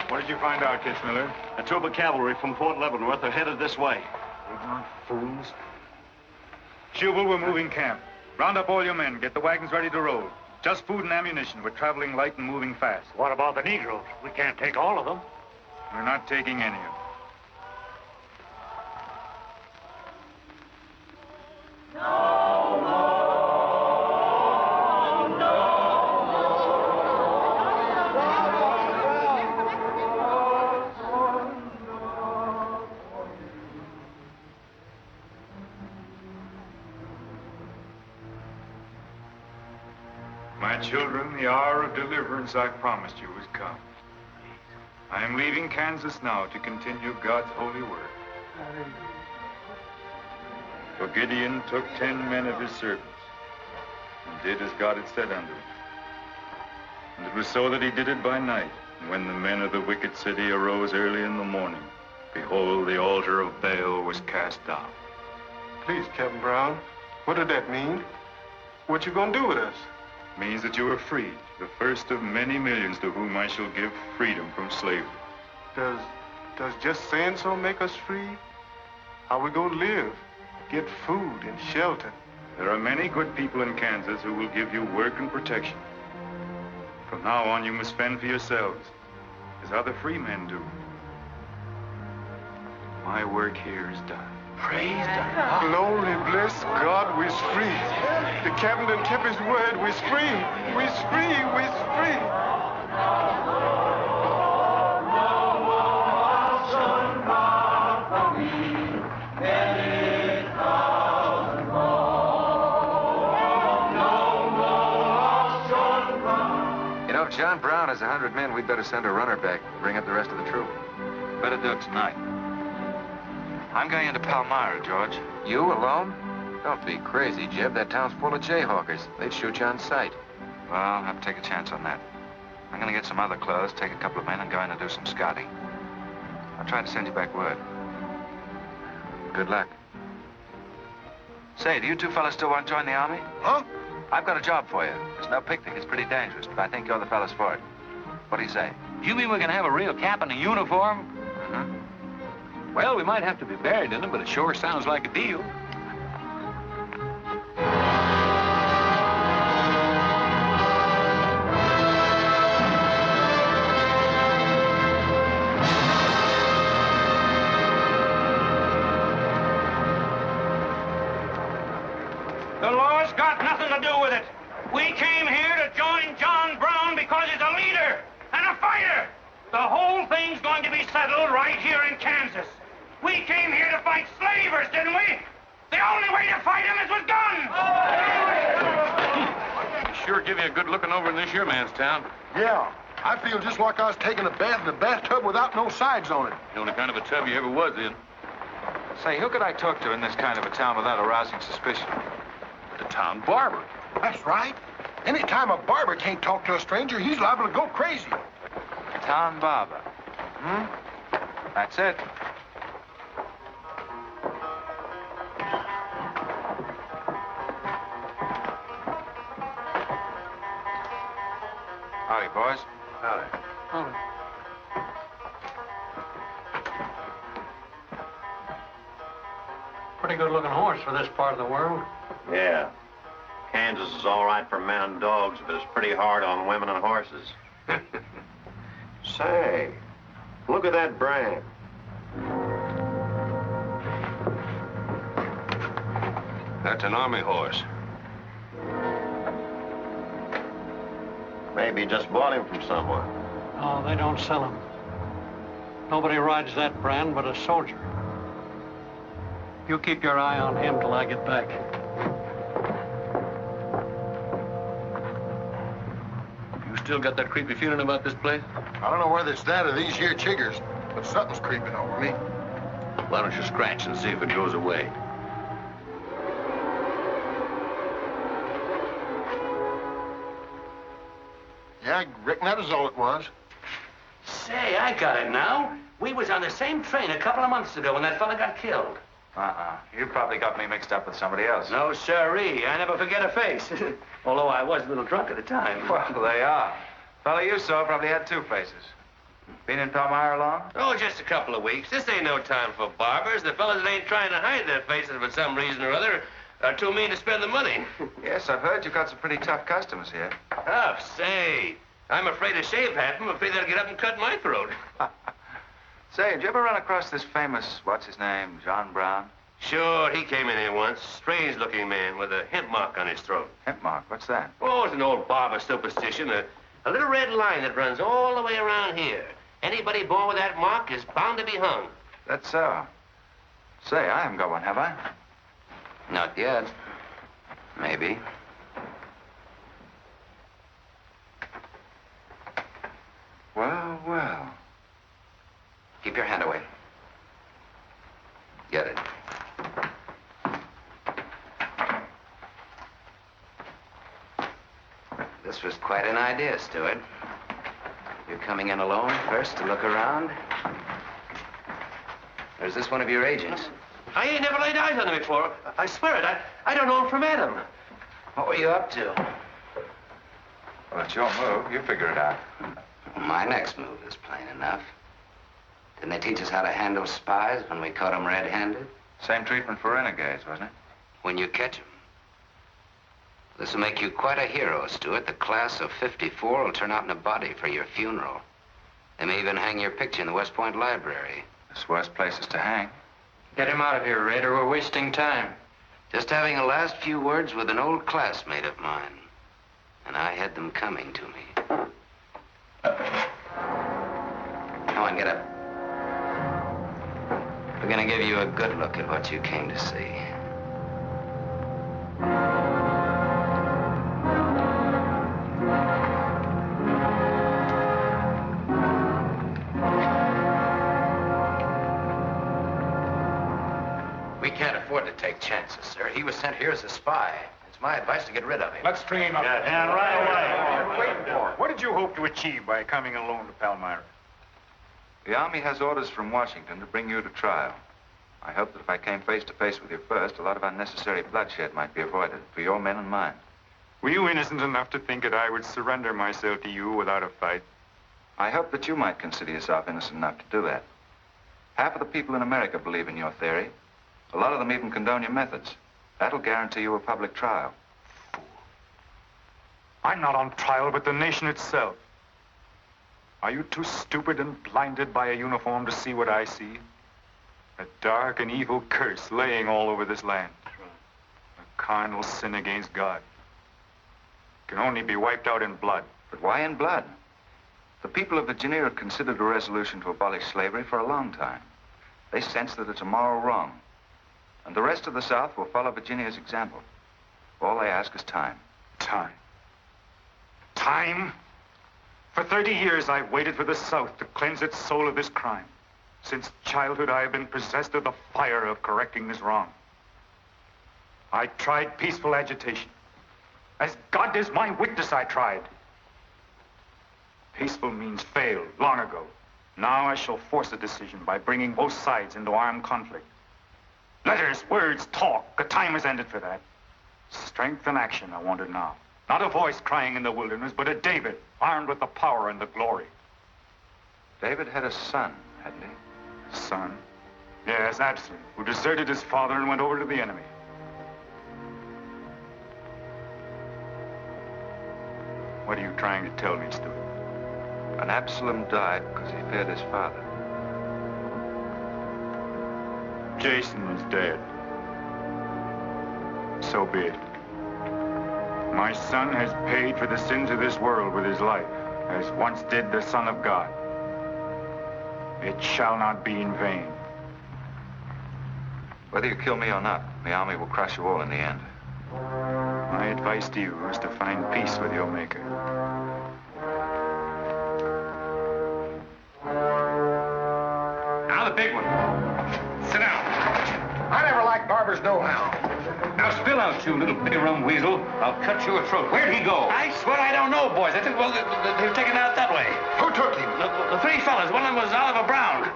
What did you find out, Kitzmiller? A troop of cavalry from Fort Leavenworth are headed this way. Ignorant fools. Shubel, we're moving camp. Round up all your men. Get the wagons ready to roll. Just food and ammunition. We're traveling light and moving fast. What about the Negroes? We can't take all of them. We're not taking any of them. My children, the hour of deliverance I promised you has come. I am leaving Kansas now to continue God's holy work. For Gideon took 10 men of his servants and did as God had said unto him. And it was so that he did it by night. And when the men of the wicked city arose early in the morning, behold, the altar of Baal was cast down. Please, Captain Brown, what did that mean? What you gonna do with us? Means that you are free, the first of many millions to whom I shall give freedom from slavery. Does just saying so make us free? How we gonna live? Get food and shelter? There are many good people in Kansas who will give you work and protection. From now on, you must fend for yourselves, as other free men do. My work here is done. Praise God. Glory, bless God, we's free. The captain done kept his word, we's free. We's free, we's free. You know, if John Brown has 100 men, we'd better send a runner back, bring up the rest of the troop. Better do it tonight. I'm going into Palmyra, George. You alone? Don't be crazy, Jeb. That town's full of jayhawkers. They'd shoot you on sight. Well, I'll have to take a chance on that. I'm going to get some other clothes, take a couple of men, and go in and do some scouting. I'll try to send you back word. Good luck. Say, do you two fellas still want to join the Army? Huh? I've got a job for you. It's no picnic. It's pretty dangerous, but I think you're the fellas for it. What do you say? You mean we can have a real cap and a uniform? Well, we might have to be buried in them, but it sure sounds like a deal. The law's got nothing to do with it. We came here to join John Brown because he's a leader and a fighter. The whole thing's going to be settled right here in Kansas. We came here to fight slavers, didn't we? The only way to fight them is with guns. Sure give you a good looking over in this here man's town. Yeah, I feel just like I was taking a bath in a bathtub without no sides on it. The only kind of a tub you ever was in. Say, who could I talk to in this kind of a town without arousing suspicion? The town barber. That's right. Anytime a barber can't talk to a stranger, he's liable to go crazy. Town barber. That's it. Howdy, boys. Howdy. Pretty good-looking horse for this part of the world. Yeah. Kansas is all right for men and dogs, but it's pretty hard on women and horses. Say, look at that brand. That's an army horse. Maybe you just bought him from someone. Oh, they don't sell them. Nobody rides that brand but a soldier. You keep your eye on him till I get back. You still got that creepy feeling about this place? I don't know whether it's that or these here chiggers, but something's creeping over me. Why don't you scratch and see if it goes away? Yeah, I reckon that was all it was. Say, I got it now. We was on the same train a couple of months ago when that fella got killed. You probably got me mixed up with somebody else. No, sirree. I never forget a face. Although I was a little drunk at the time. Well, they are. Fella you saw probably had two faces. Been in Palmyra long? Oh, just a couple of weeks. This ain't no time for barbers. The fellas that ain't trying to hide their faces for some reason or other are too mean to spend the money. Yes, I've heard you've got some pretty tough customers here. Oh, say. I'm afraid to shave half of them. I'm afraid they'll get up and cut my throat. Say, did you ever run across this famous, what's his name, John Brown? Sure, he came in here once. Strange-looking man with a hemp mark on his throat. Hemp mark? What's that? Oh, it's an old barber superstition. A little red line that runs all the way around here. Anybody born with that mark is bound to be hung. That's so. Say, I haven't got one, have I? Not yet. Maybe. Well, well. Keep your hand away. Get it. This was quite an idea, Stuart. You're coming in alone first to look around? Or is this one of your agents? I ain't never laid eyes on him before. I swear it. I don't know him from Adam. What were you up to? Well, it's your move. You figure it out. My next move is plain enough. Didn't they teach us how to handle spies when we caught them red-handed? Same treatment for renegades, wasn't it? When you catch them. This will make you quite a hero, Stuart. The class of '54 will turn out in a body for your funeral. They may even hang your picture in the West Point Library. There's worse places to hang. Get him out of here, Rader. We're wasting time. Just having a last few words with an old classmate of mine. And I had them coming to me. Come on, get up. We're gonna give you a good look at what you came to see. We can't afford to take chances, sir. He was sent here as a spy. It's my advice to get rid of him. Let's train him up. And right away. Wait for it. What did you hope to achieve by coming alone to Palmyra? The Army has orders from Washington to bring you to trial. I hope that if I came face to face with you first, a lot of unnecessary bloodshed might be avoided for your men and mine. Were you innocent enough to think that I would surrender myself to you without a fight? I hope that you might consider yourself innocent enough to do that. Half of the people in America believe in your theory. A lot of them even condone your methods. That'll guarantee you a public trial. I'm not on trial, but the nation itself. Are you too stupid and blinded by a uniform to see what I see? A dark and evil curse laying all over this land. A carnal sin against God. Can only be wiped out in blood. But why in blood? The people of Virginia have considered a resolution to abolish slavery for a long time. They sense that it's a moral wrong. And the rest of the South will follow Virginia's example. All they ask is time. Time? Time? For 30 years, I've waited for the South to cleanse its soul of this crime. Since childhood, I have been possessed of the fire of correcting this wrong. I tried peaceful agitation. As God is my witness, I tried. Peaceful means failed long ago. Now I shall force a decision by bringing both sides into armed conflict. Letters, words, talk. The time has ended for that. Strength and action are wanted now. Not a voice crying in the wilderness, but a David, armed with the power and the glory. David had a son, hadn't he? Son? Yes, Absalom, who deserted his father and went over to the enemy. What are you trying to tell me, Stuart? And Absalom died because he feared his father. Jason was dead. So be it. My son has paid for the sins of this world with his life, as once did the Son of God. It shall not be in vain. Whether you kill me or not, the army will crush you all in the end. My advice to you is to find peace with your Maker. Now the big one. Sit down. I never liked Barber's know-how. Now spill out, you little bay-rum weasel. I'll cut your throat. Where'd he go? I swear I don't know, boys. I think, well, they were taken out that way. Who took him? The three fellas. One of them was Oliver Brown.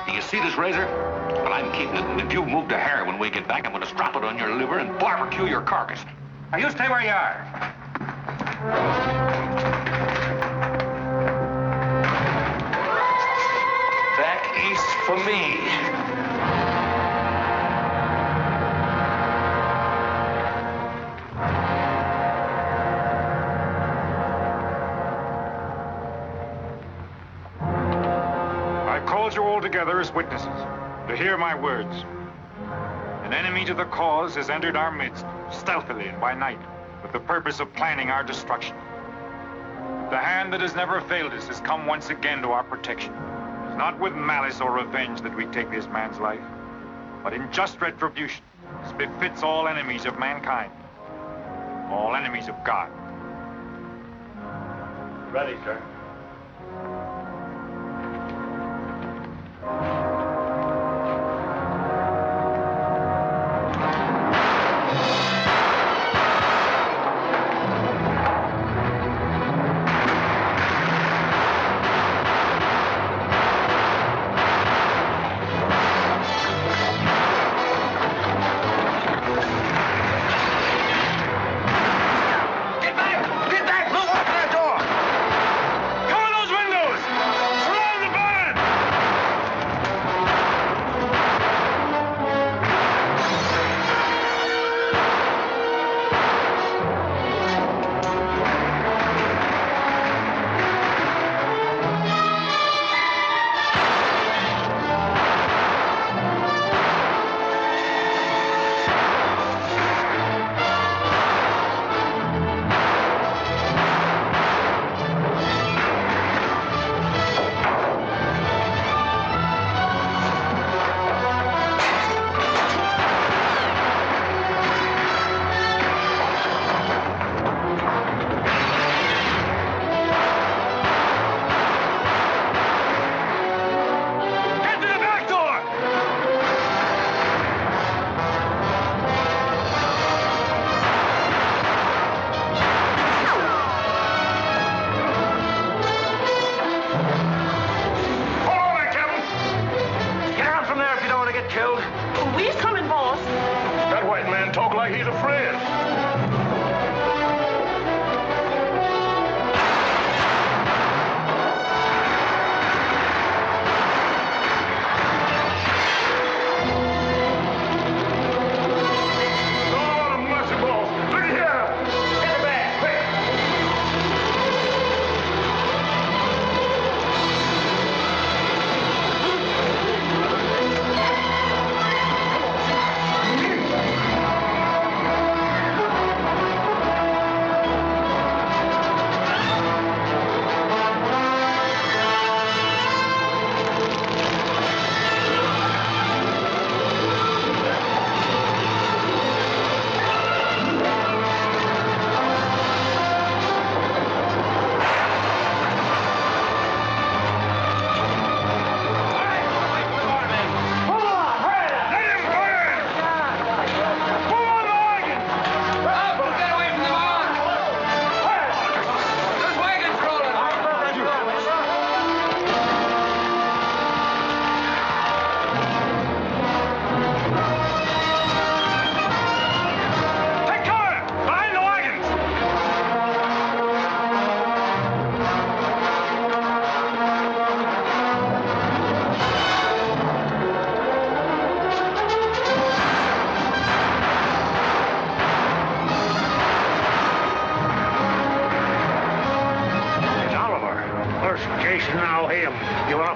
Do you see this razor? Well, I'm keeping it, and if you move a hair when we get back, I'm going to strap it on your liver and barbecue your carcass. Now, you stay where you are. Back east for me. I called you all together as witnesses to hear my words. An enemy to the cause has entered our midst, stealthily and by night, with the purpose of planning our destruction. The hand that has never failed us has come once again to our protection. It's not with malice or revenge that we take this man's life, but in just retribution, as befits all enemies of mankind, all enemies of God. Ready, sir.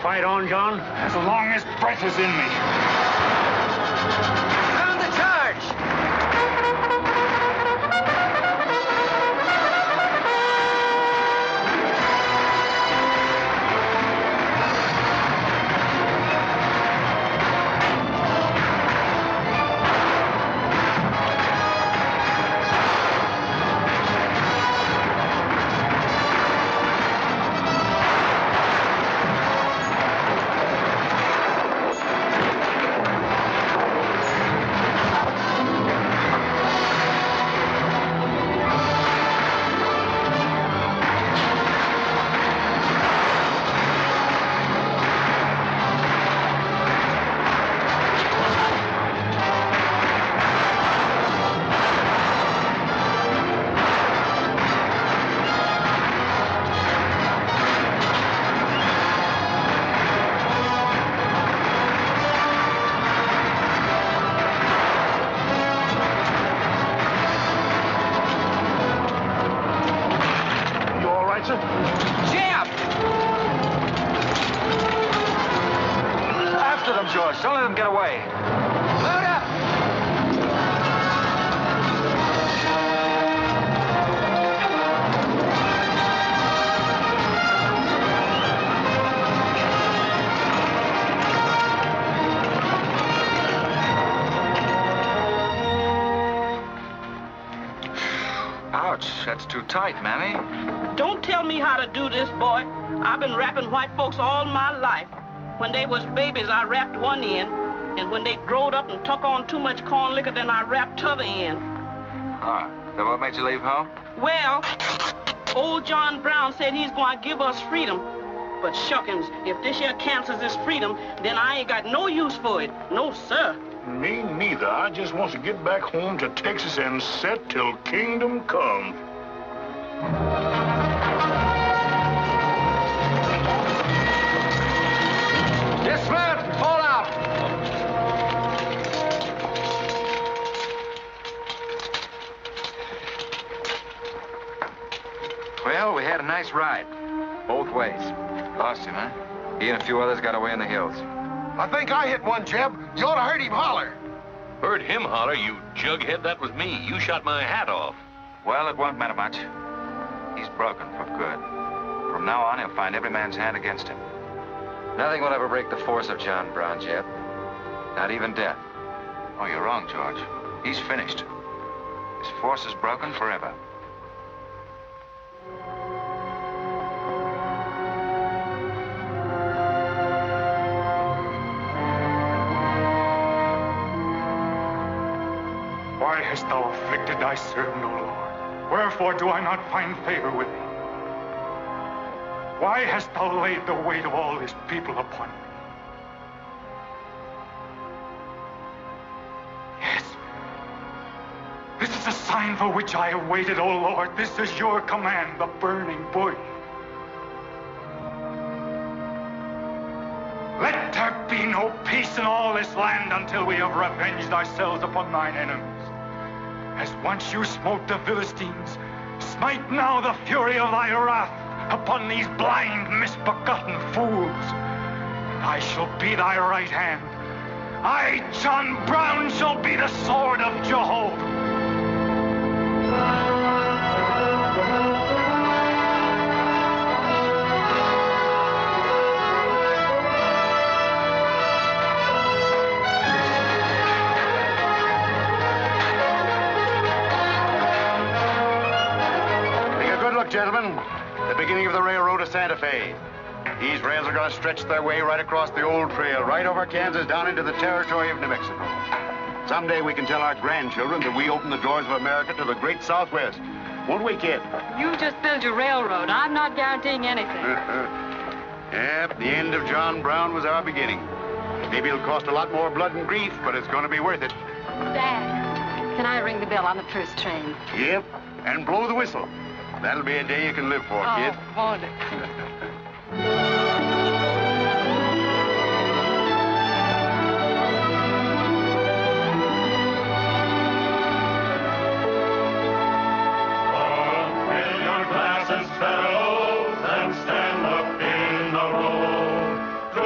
fight on, John? As long as breath is in me. Sound the charge! George. Don't let them get away. Load up! Ouch, that's too tight, Mammy. Don't tell me how to do this, boy. I've been wrapping white folks all my life. When they was babies, I wrapped one end, and when they growed up and took on too much corn liquor, then I wrapped t'other end. Ah, that what made you leave home? Well, old John Brown said he's going to give us freedom. But shuckins, if this here cancels this freedom, then I ain't got no use for it. No, sir. Me neither. I just want to get back home to Texas and set till kingdom comes. Dismount! Fall out! Well, we had a nice ride. Both ways. Lost him, huh? He and a few others got away in the hills. I think I hit one, Jeb. You ought to heard him holler. Heard him holler, you jughead? That was me. You shot my hat off. Well, it won't matter much. He's broken for good. From now on, he'll find every man's hand against him. Nothing will ever break the force of John Brown, Jeb. Not even death. Oh, you're wrong, George. He's finished. His force is broken forever. Why hast thou afflicted thy servant, O Lord? Wherefore do I not find favor with thee? Why hast thou laid the weight of all this people upon me? Yes. This is the sign for which I have waited, O Lord. This is your command, the burning bush. Let there be no peace in all this land until we have revenged ourselves upon thine enemies. As once you smote the Philistines, smite now the fury of thy wrath upon these blind, misbegotten fools. And I shall be thy right hand. I, John Brown, shall be the sword of Jehovah. Gentlemen, the beginning of the railroad to Santa Fe. These rails are going to stretch their way right across the old trail, right over Kansas, down into the territory of New Mexico. Someday we can tell our grandchildren that we opened the doors of America to the great Southwest. Won't we, kid? You just build your railroad. I'm not guaranteeing anything. Yep, the end of John Brown was our beginning. Maybe it'll cost a lot more blood and grief, but it's going to be worth it. Dad, can I ring the bell on the first train? Yep, and blow the whistle. That'll be a day you can live for, kid. Won't it? Fill your glasses, fellows, and stand up in a row to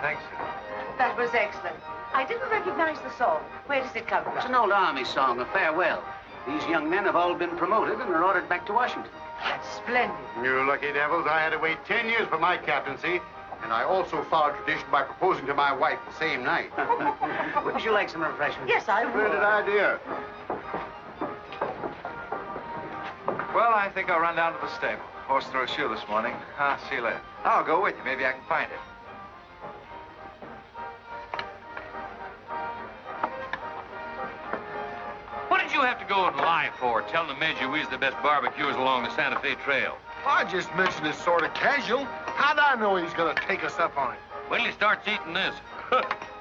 think so. That was excellent. I didn't recognize the song. Where does it come from? It's an old Army song, a farewell. These young men have all been promoted and are ordered back to Washington. That's splendid. You lucky devils, I had to wait 10 years for my captaincy, and I also followed tradition by proposing to my wife the same night. Wouldn't you like some refreshment? Yes, I would. Splendid idea. Well, I think I'll run down to the stable. Horse threw a shoe this morning. I'll see you later. I'll go with you. Maybe I can find it. What did you have to go and lie for, telling the Major we's the best barbecuers along the Santa Fe Trail? I just mentioned it sort of casual. How'd I know he's gonna take us up on it? When he starts eating this,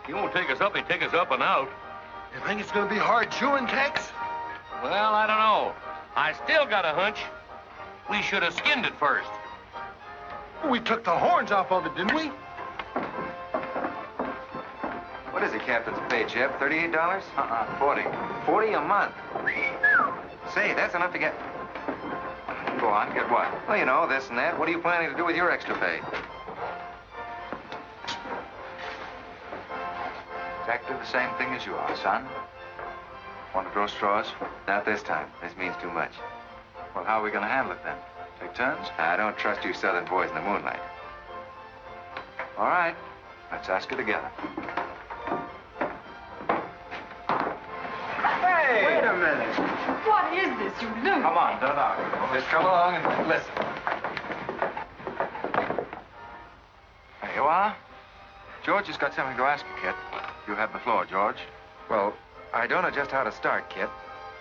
he won't take us up, he'll take us up and out. You think it's gonna be hard chewing, Tex? Well, I don't know. I still got a hunch. We should have skinned it first. We took the horns off of it, didn't we? What is the captain's pay, Jeb? $38? 40. 40 a month. Say, that's enough to get... Go on, get what? Well, you know, this and that. What are you planning to do with your extra pay? Exactly the same thing as you are, son. Want to draw straws? Not this time. This means too much. Well, how are we going to handle it then? Take turns? I don't trust you southern boys in the moonlight. All right. Let's ask it together. Hey! Wait a minute. What is this, you loon? Come on, don't argue. Just come along and listen. There you are. George has got something to ask you, Kit. You have the floor, George. Well, I don't know just how to start, Kit,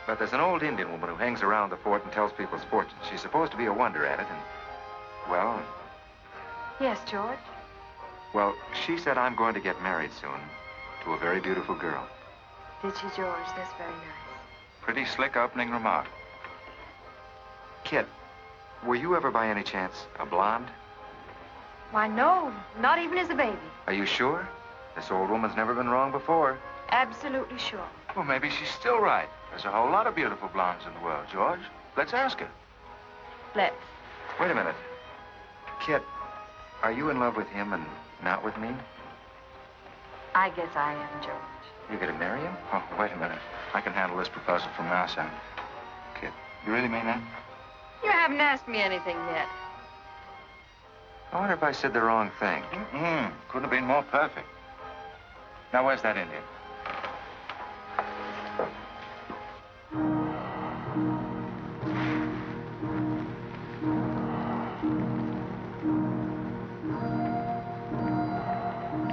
but there's an old Indian woman who hangs around the fort and tells people's fortunes. She's supposed to be a wonder at it, and, well... Yes, George? Well, she said I'm going to get married soon to a very beautiful girl. Did she, George? That's very nice. Pretty slick opening remark. Kit, were you ever by any chance a blonde? Why, no, not even as a baby. Are you sure? This old woman's never been wrong before. Absolutely sure. Well, maybe she's still right. There's a whole lot of beautiful blondes in the world, George. Let's ask her. Let's. Wait a minute. Kit, are you in love with him and not with me? I guess I am, George. You gonna marry him? Oh, wait a minute. I can handle this proposal from our side. Kit, you really mean that? You haven't asked me anything yet. I wonder if I said the wrong thing. Couldn't have been more perfect. Now, where's that Indian?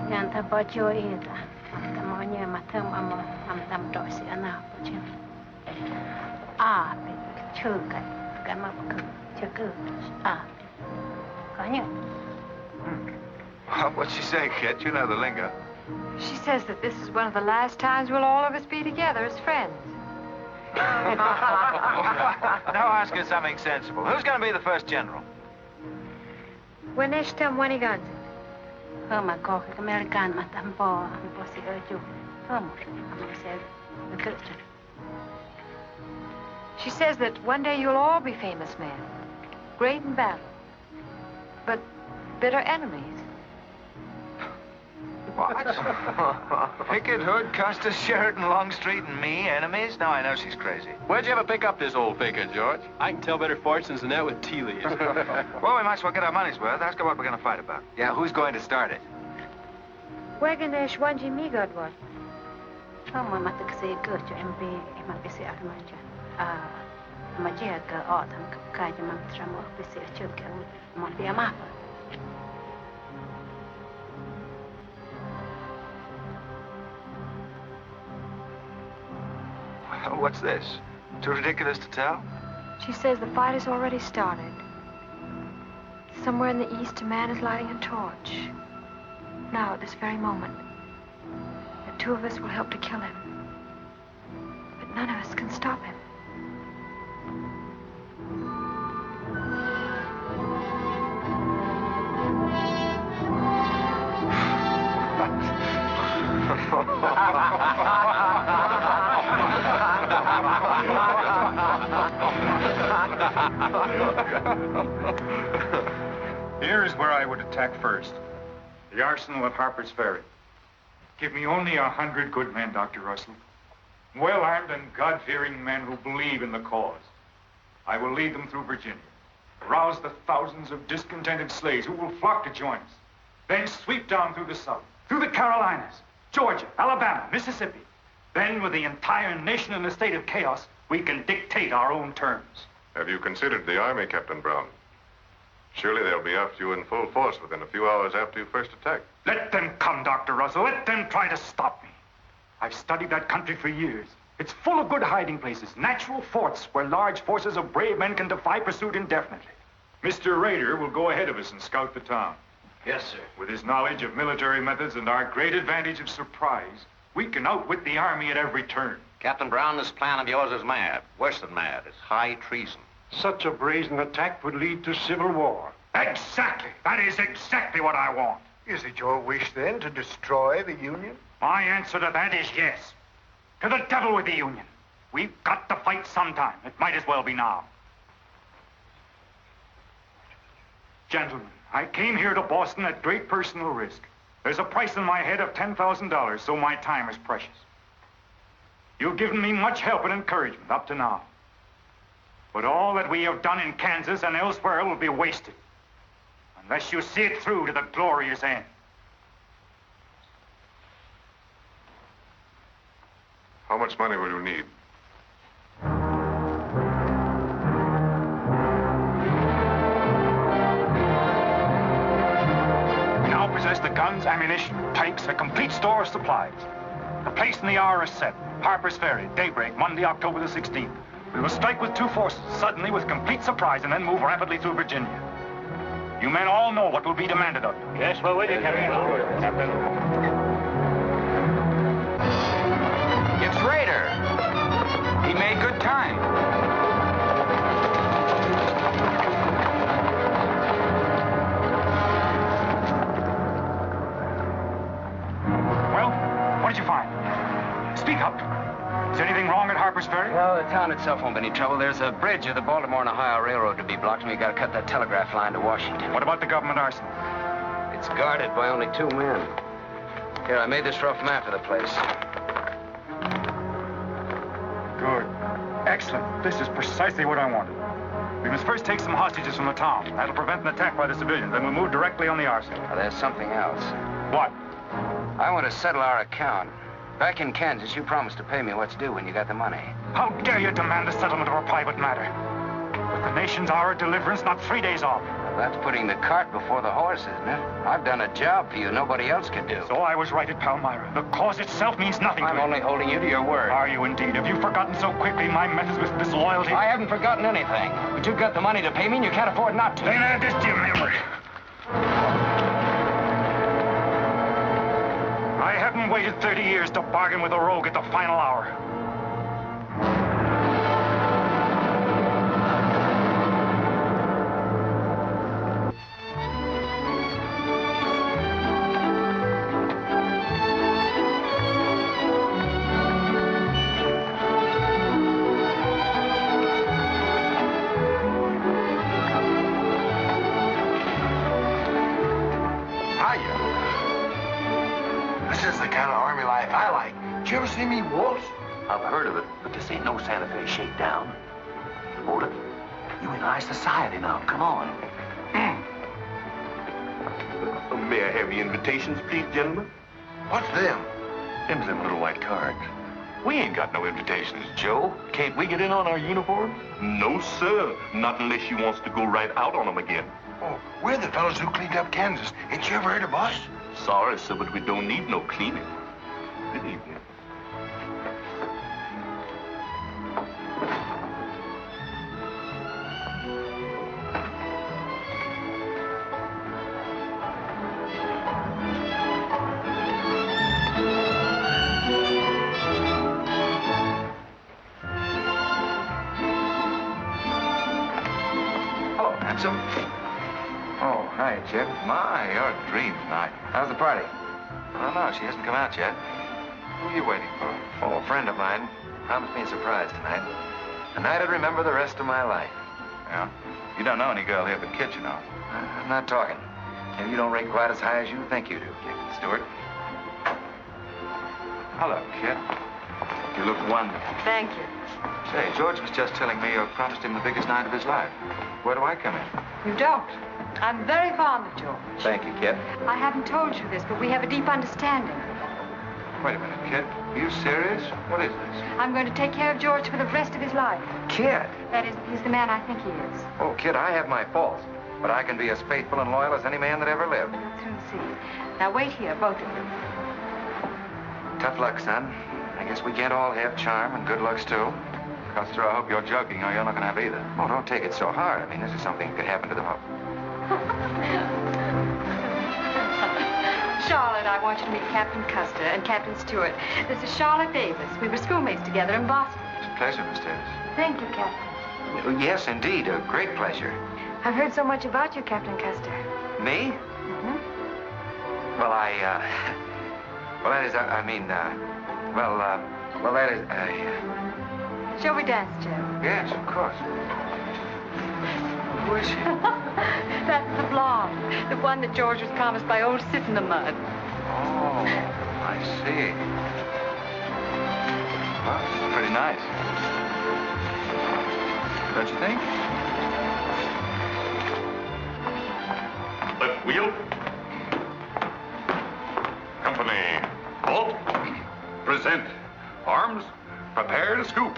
Yanta bajo ida. Tamonya matam amo am dosi ana bajin. Ah, chuka. Gama ku chuku. Ah. Kanya. What's she saying, Kit? You know the lingo. She says that this is one of the last times we'll all of us be together as friends. Now ask her something sensible. Who's going to be the first general? When they stem when he guns. Hama ko American matampo si oju. She says that one day you'll all be famous men, great in battle, but bitter enemies. What? Pickett, Hood, Custer, Sheridan, Longstreet, and me, enemies? Now I know she's crazy. Where'd you ever pick up this old faker, George? I can tell better fortunes than that with tea leaves. Well, we might as well get our money's worth. Ask her what we're going to fight about. Yeah, who's going to start it? Wagon shwanji mi god what? Hama matakse good to MB mabisi armaja. Magia ka autumn kaja mamtramo bisi chilka mondi amapa. What's this? Too ridiculous to tell? She says the fight has already started. Somewhere in the east, a man is lighting a torch. Now, at this very moment, the two of us will help to kill him. But none of us can stop him. Here's where I would attack first. The arsenal at Harper's Ferry. Give me only 100 good men, Dr. Russell. Well-armed and God-fearing men who believe in the cause. I will lead them through Virginia. Rouse the thousands of discontented slaves who will flock to join us. Then sweep down through the South, through the Carolinas, Georgia, Alabama, Mississippi. Then, with the entire nation in a state of chaos, we can dictate our own terms. Have you considered the Army, Captain Brown? Surely they'll be after you in full force within a few hours after you first attack. Let them come, Dr. Russell. Let them try to stop me. I've studied that country for years. It's full of good hiding places, natural forts where large forces of brave men can defy pursuit indefinitely. Mr. Rader will go ahead of us and scout the town. Yes, sir. With his knowledge of military methods and our great advantage of surprise, we can outwit the Army at every turn. Captain Brown, this plan of yours is mad. Worse than mad. It's high treason. Such a brazen attack would lead to civil war. Exactly. That is exactly what I want. Is it your wish, then, to destroy the Union? My answer to that is yes. To the devil with the Union. We've got to fight sometime. It might as well be now. Gentlemen, I came here to Boston at great personal risk. There's a price in my head of $10,000, so my time is precious. You've given me much help and encouragement up to now. But all that we have done in Kansas and elsewhere will be wasted unless you see it through to the glorious end. How much money will you need? We now possess the guns, ammunition, tanks, a complete store of supplies. The place and the hour are set. Harper's Ferry, daybreak, Monday, October the 16th. We will strike with two forces, suddenly with complete surprise, and then move rapidly through Virginia. You men all know what will be demanded of you. Yes, we're with you, Captain. Captain. It's Rader. He made good time. Well, what did you find? Speak up. Is anything wrong at Harper's Ferry? Well, the town itself won't be any trouble. There's a bridge of the Baltimore and Ohio Railroad to be blocked, and we got to cut that telegraph line to Washington. What about the government arsenal? It's guarded by only 2 men. Here, I made this rough map of the place. Good. Excellent. This is precisely what I wanted. We must first take some hostages from the town. That'll prevent an attack by the civilians. Then we'll move directly on the arsenal. Now, there's something else. What? I want to settle our account. Back in Kansas, you promised to pay me what's due when you got the money. How dare you demand the settlement of a private matter? With the nation's hour of deliverance not 3 days off. Well, that's putting the cart before the horse, isn't it? I've done a job for you nobody else could do. So I was right at Palmyra. The cause itself means nothing to I'm you. only holding you to your word. Are you indeed? Have you forgotten so quickly my methods with disloyalty? I haven't forgotten anything. But you've got the money to pay me and you can't afford not to. Then add this to your memory. I haven't waited 30 years to bargain with a rogue at the final hour. Did you ever see me wolves? I've heard of it, but this ain't no Santa Fe shakedown. Hold it. You in high society now. Come on. May I have your invitations, please, gentlemen? What's them? Them's them little white cards. We ain't got no invitations, Joe. Can't we get in on our uniforms? No, sir. Not unless you wants to go right out on them again. Oh, we're the fellows who cleaned up Kansas. Ain't you ever heard of us? Sorry, sir, but we don't need no cleaning. Good evening. Hello, handsome. Oh, hi, Jeb. My, you're a dream tonight. How's the party? I don't know. She hasn't come out yet. Who are you waiting for? Oh, a friend of mine promised me a surprise tonight. A night I'd remember the rest of my life. Yeah? You don't know any girl here but Kit, you know. I'm not talking. And you don't rate quite as high as you think you do, Captain Stuart. Hello, kid. You look wonderful. Thank you. Say, George was just telling me you promised him the biggest night of his life. Where do I come in? You don't. I'm very fond of George. Thank you, kid. I haven't told you this, but we have a deep understanding. Wait a minute, kid. Are you serious? What is this? I'm going to take care of George for the rest of his life. Kid? That is, he's the man I think he is. Oh, kid, I have my faults. But I can be as faithful and loyal as any man that ever lived. We'll soon see. Now wait here, both of you. Tough luck, son. I guess we can't all have charm and good looks, too. Custer, I hope you're joking, or you're not going to have either. Oh, don't take it so hard. I mean, this is something that could happen to the whole... Charlotte, I want you to meet Captain Custer and Captain Stuart. This is Charlotte Davis. We were schoolmates together in Boston. It's a pleasure, Miss Davis. Thank you, Captain. Oh, yes, indeed. A great pleasure. I've heard so much about you, Captain Custer. Me? Mm-hmm. Well, well, that is, well, that is, Shall we dance, Jeb? Yes, of course. Who is she? That's the blonde. The one that George was promised by old Sit in the Mud. Oh, I see. Well, it's pretty nice. Don't you think? Left wheel. Company. Halt. Present. Arms. Prepare to scoop.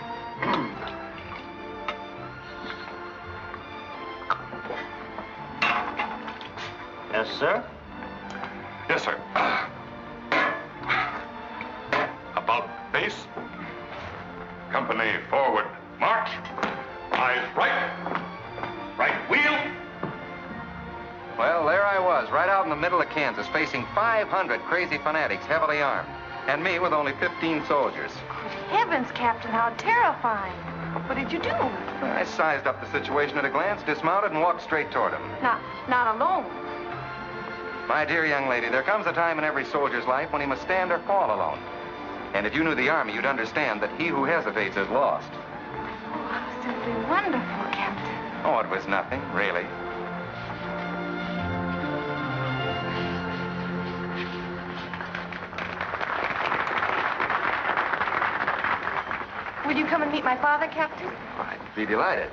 Yes, sir? Yes, sir. About face. Company forward. March. Eyes right. Right wheel. Well, there I was, right out in the middle of Kansas, facing 500 crazy fanatics, heavily armed. And me with only 15 soldiers. Heavens, Captain, how terrifying. What did you do? I sized up the situation at a glance, dismounted, and walked straight toward him. Not alone. My dear young lady, there comes a time in every soldier's life when he must stand or fall alone. And if you knew the Army, you'd understand that he who hesitates is lost. Oh, simply wonderful, Captain. Oh, it was nothing, really. Will you come and meet my father, Captain? I'd be delighted.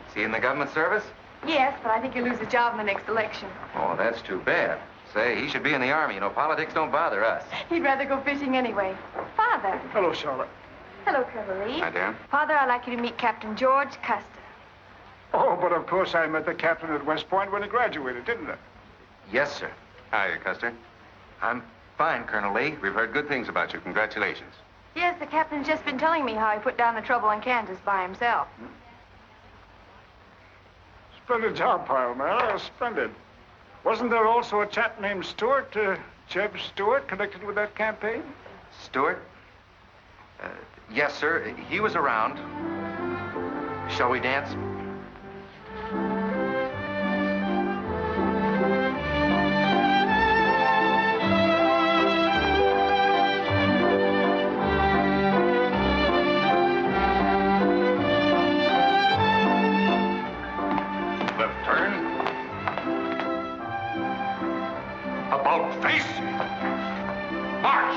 Is he in the government service? Yes, but I think he'll lose his job in the next election. Oh, that's too bad. Say, he should be in the Army. You know, politics don't bother us. He'd rather go fishing anyway. Father. Hello, Charlotte. Hello, Cavalry. Hi, dear. Father, I'd like you to meet Captain George Custer. Oh, but of course I met the captain at West Point when he graduated, didn't I? Yes, sir. Hi, Custer. I'm fine, Colonel Lee. We've heard good things about you. Congratulations. Yes, the captain's just been telling me how he put down the trouble in Kansas by himself. Splendid job, Palmyra. Splendid. Wasn't there also a chap named Stuart, Jeb Stuart, connected with that campaign? Stuart? Yes, sir. He was around. Shall we dance? About face. March.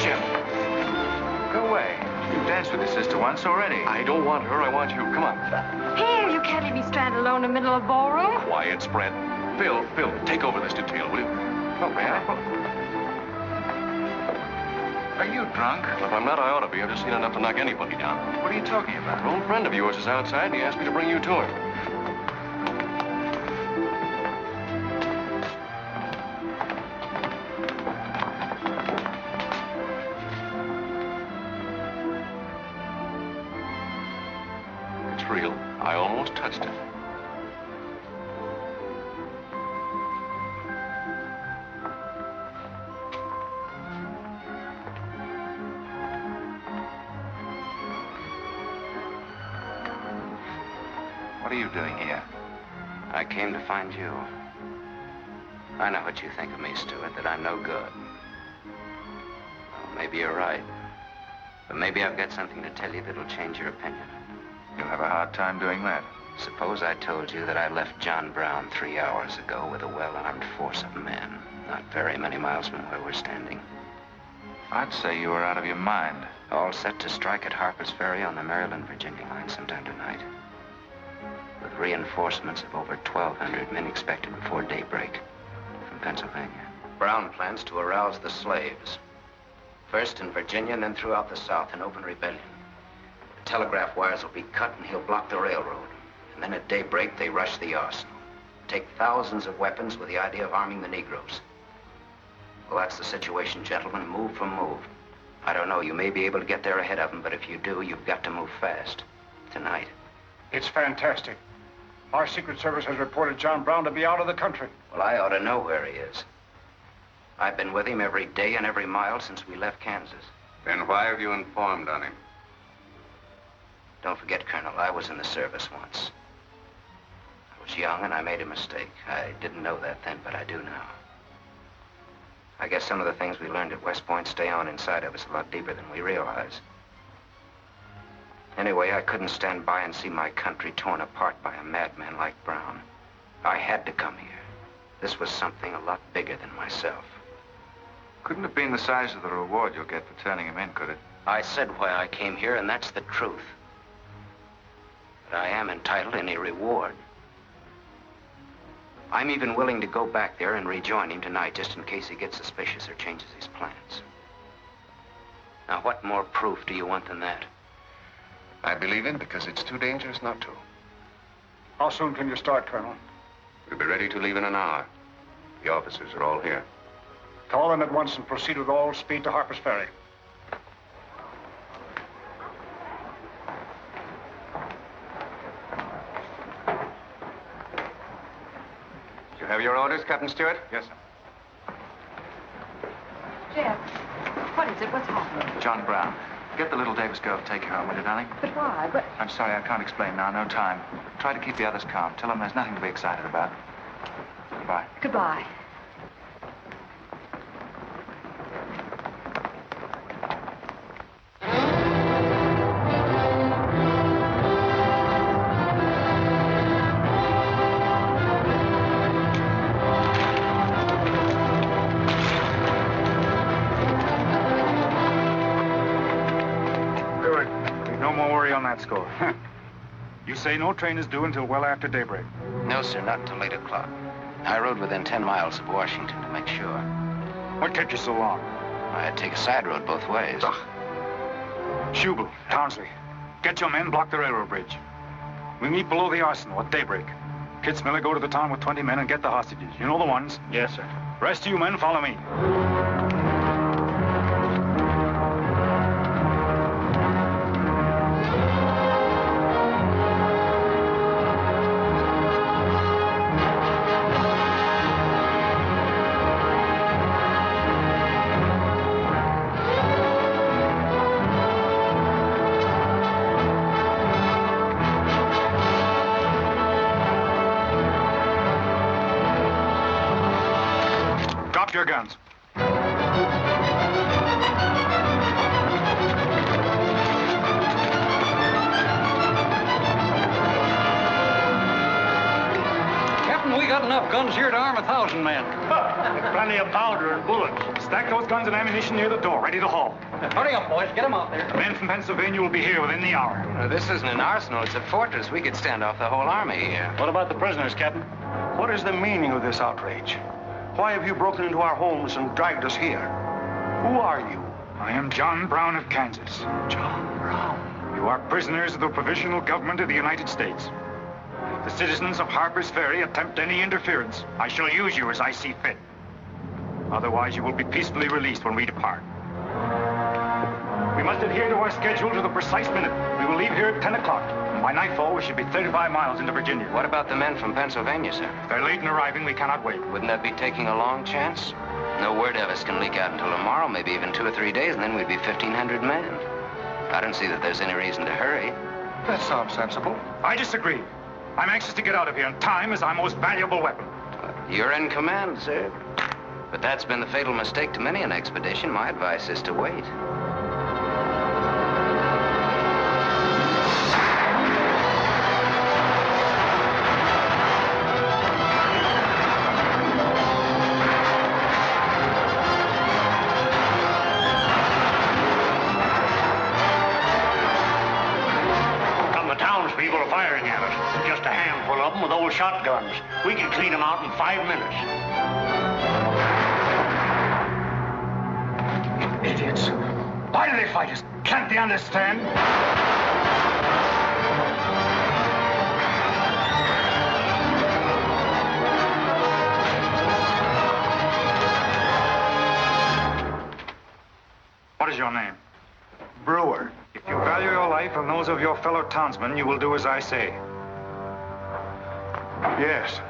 Jim. Go away. You've danced with your sister once already. I don't want her. I want you. Come on. Here, you can't leave me stranded alone in the middle of a ballroom. Quiet, spread. Phil, take over this detail, will you? Oh, may I? Are you drunk? If I'm not, I ought to be. I've just seen enough to knock anybody down. What are you talking about? An old friend of yours is outside, and he asked me to bring you to him. It's real. I almost touched it. What are you doing here? I came to find you. I know what you think of me, Stuart, that I'm no good. Well, maybe you're right. But maybe I've got something to tell you that'll change your opinion. You'll have a hard time doing that. Suppose I told you that I left John Brown 3 hours ago with a well-armed force of men, not very many miles from where we're standing. I'd say you were out of your mind. All set to strike at Harper's Ferry on the Maryland-Virginia line sometime tonight. With reinforcements of over 1,200 men expected before daybreak from Pennsylvania. Brown plans to arouse the slaves. First in Virginia and then throughout the South in open rebellion. The telegraph wires will be cut and he'll block the railroad. And then at daybreak, they rush the arsenal. Take thousands of weapons with the idea of arming the Negroes. Well, that's the situation, gentlemen, move for move. I don't know, you may be able to get there ahead of them, but if you do, you've got to move fast. Tonight. It's fantastic. Our Secret Service has reported John Brown to be out of the country. Well, I ought to know where he is. I've been with him every day and every mile since we left Kansas. Then why have you informed on him? Don't forget, Colonel, I was in the service once. I was young and I made a mistake. I didn't know that then, but I do now. I guess some of the things we learned at West Point stay on inside of us a lot deeper than we realize. Anyway, I couldn't stand by and see my country torn apart by a madman like Brown. I had to come here. This was something a lot bigger than myself. Couldn't have been the size of the reward you'll get for turning him in, could it? I said why I came here, and that's the truth. But I am entitled to any reward. I'm even willing to go back there and rejoin him tonight, just in case he gets suspicious or changes his plans. Now, what more proof do you want than that? I believe him because it's too dangerous not to. How soon can you start, Colonel? We'll be ready to leave in an hour. The officers are all here. Call them at once and proceed with all speed to Harper's Ferry. You have your orders, Captain Stuart? Yes, sir. Jeb, what is it? What's happening? John Brown. Get the little Davis girl to take you home, will you, darling? But why? But... I'm sorry, I can't explain now. No time. Try to keep the others calm. Tell them there's nothing to be excited about. Goodbye. Goodbye. Score. You say no train is due until well after daybreak? No, sir, not until 8 o'clock. I rode within 10 miles of Washington to make sure. What kept you so long? I had to take a side road both ways. Shubel, Townsley, get your men, block the railroad bridge. We meet below the arsenal at daybreak. Kitzmiller, go to the town with 20 men and get the hostages. You know the ones? Yes, sir. Rest of you men, follow me. Your guns. Captain, we got enough guns here to arm 1,000 men. Plenty of powder and bullets. Stack those guns and ammunition near the door, ready to haul. Hurry up, boys. Get them out there. The men from Pennsylvania will be here within the hour. This isn't an arsenal. It's a fortress. We could stand off the whole army here. What about the prisoners, Captain? What is the meaning of this outrage? Why have you broken into our homes and dragged us here? Who are you? I am John Brown of Kansas. John Brown? You are prisoners of the provisional government of the United States. If the citizens of Harper's Ferry attempt any interference, I shall use you as I see fit. Otherwise, you will be peacefully released when we depart. We must adhere to our schedule to the precise minute. We will leave here at 10 o'clock. By nightfall, we should be 35 miles into Virginia. What about the men from Pennsylvania, sir? If they're late in arriving, we cannot wait. Wouldn't that be taking a long chance? No word of us can leak out until tomorrow, maybe even 2 or 3 days, and then we'd be 1,500 men. I don't see that there's any reason to hurry. That sounds sensible. I disagree. I'm anxious to get out of here, and time is our most valuable weapon. You're in command, sir. But that's been the fatal mistake to many an expedition. My advice is to wait. shotguns. We can clean them out in 5 minutes. Idiots. Why do they fight us? Can't they understand? What is your name? Brewer. If you value your life and those of your fellow townsmen, you will do as I say. Yes.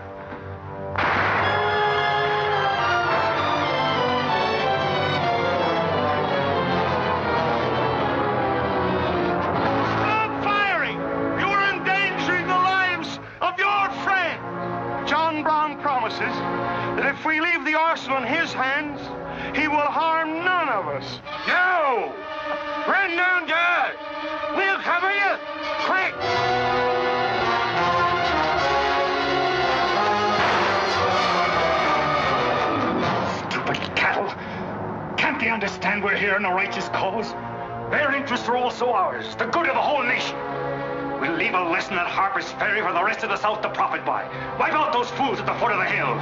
Stop firing! You are endangering the lives of your friend. John Brown promises that if we leave the arsenal in his hands, he will harm none of us. No! Run down guard! We'll cover you! Quick! Stupid cattle. Can't they understand we're here in a righteous cause? Their interests are also ours, the good of the whole nation. We'll leave a lesson at Harper's Ferry for the rest of the South to profit by. Wipe out those fools at the foot of the hill.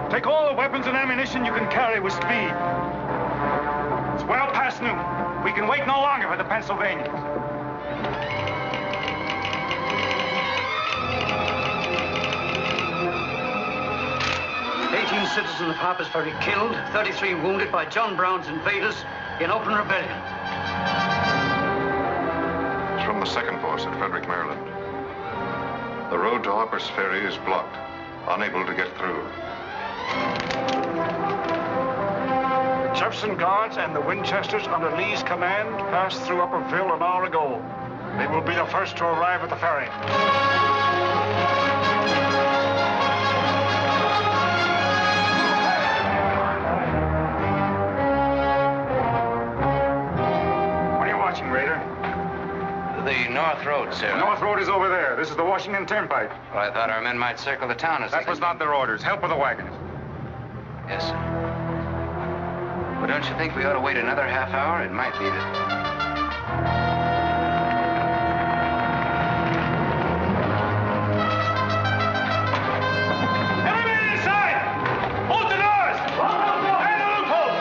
Take all the weapons and ammunition you can carry with speed. It's well past noon. We can wait no longer for the Pennsylvanians. 18 citizens of Harper's Ferry killed, 33 wounded by John Brown's invaders in open rebellion. It's from the 2nd Force at Frederick, Maryland. The road to Harper's Ferry is blocked, unable to get through. The Jefferson Guards and the Winchesters under Lee's command passed through Upperville an hour ago. They will be the first to arrive at the ferry. What are you watching, Rader? The North Road, sir. The North Road is over there. This is the Washington Turnpike. Well, I thought our men might circle the town as That was not their orders. Help with the wagons. Yes, sir. Well, don't you think we ought to wait another half hour? It might be that... Everybody inside! Hold the doors! And the loopholes!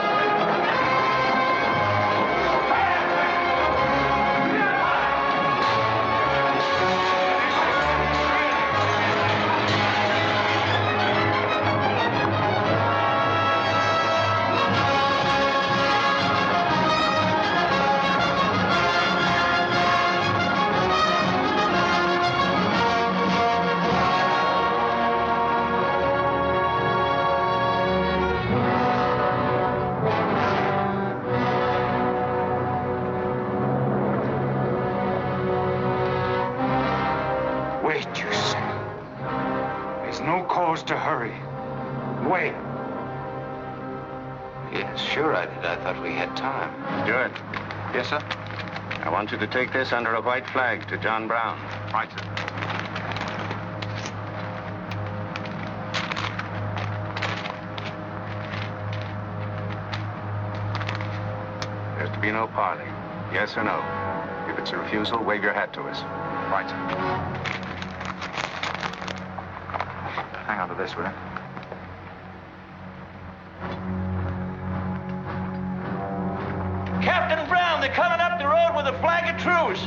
Wait, you say. There's no cause to hurry. Wait. Yes, sure I did. I thought we had time. Stuart, Yes, sir? I want you to take this under a white flag to John Brown. Right, sir. There's to be no parley. Yes or no. If it's a refusal, wave your hat to us. Right, sir. Hang on to this, will you? Captain Brown, they're coming up the road with a flag of truce.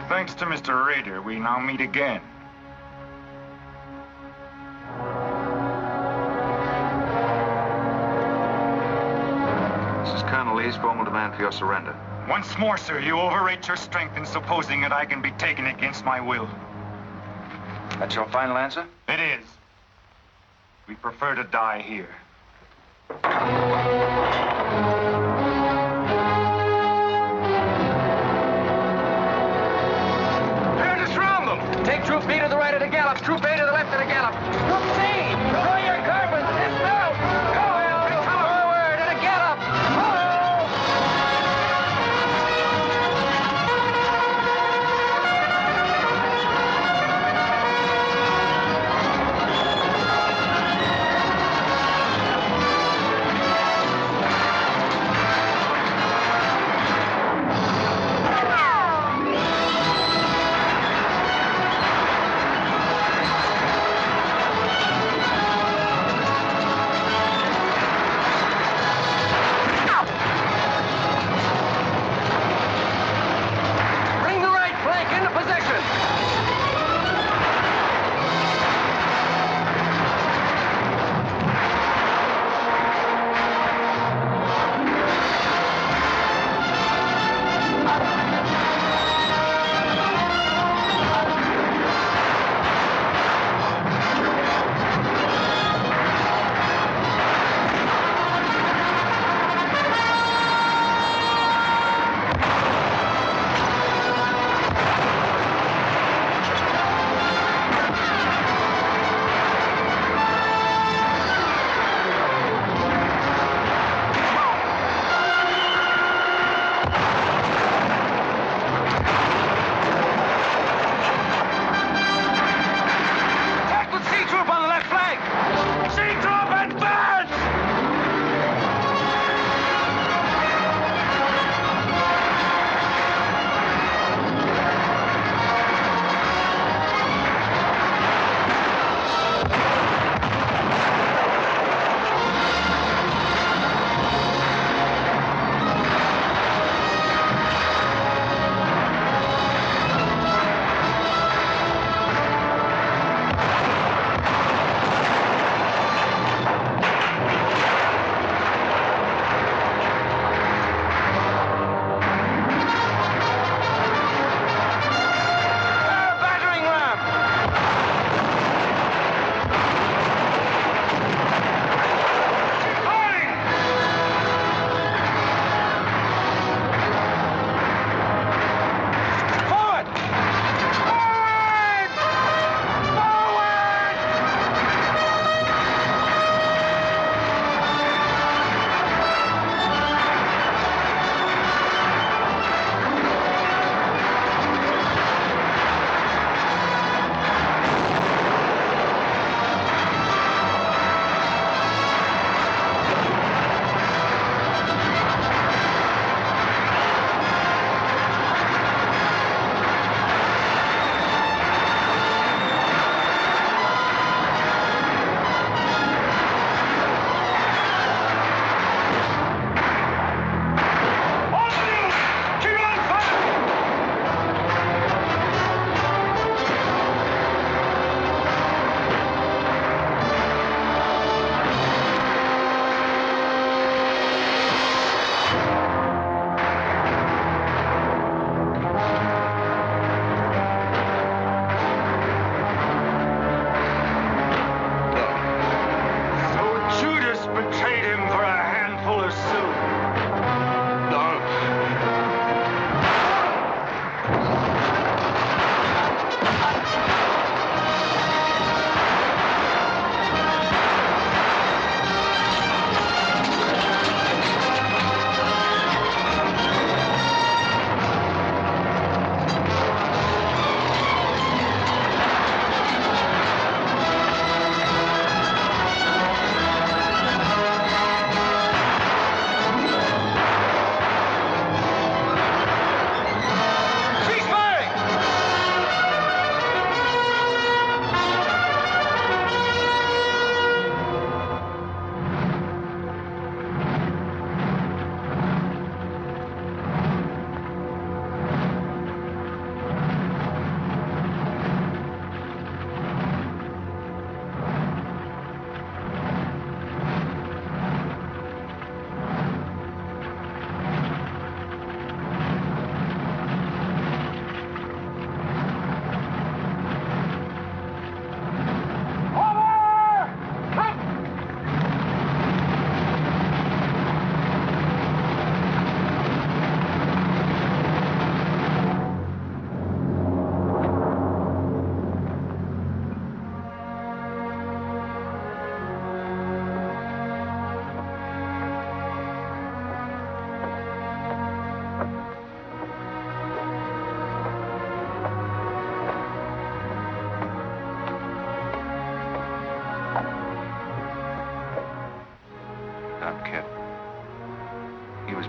Thanks to Mr. Rader, we now meet again. This is Colonel Lee's formal demand for your surrender. Once more, sir, you overrate your strength in supposing that I can be taken against my will. That's your final answer? It is. We prefer to die here. Take Troop B to the right of the gallop. Troop A to the left of the gallop. Troop C, throw your carbons. Dismount. Go, Al. Forward at a gallop.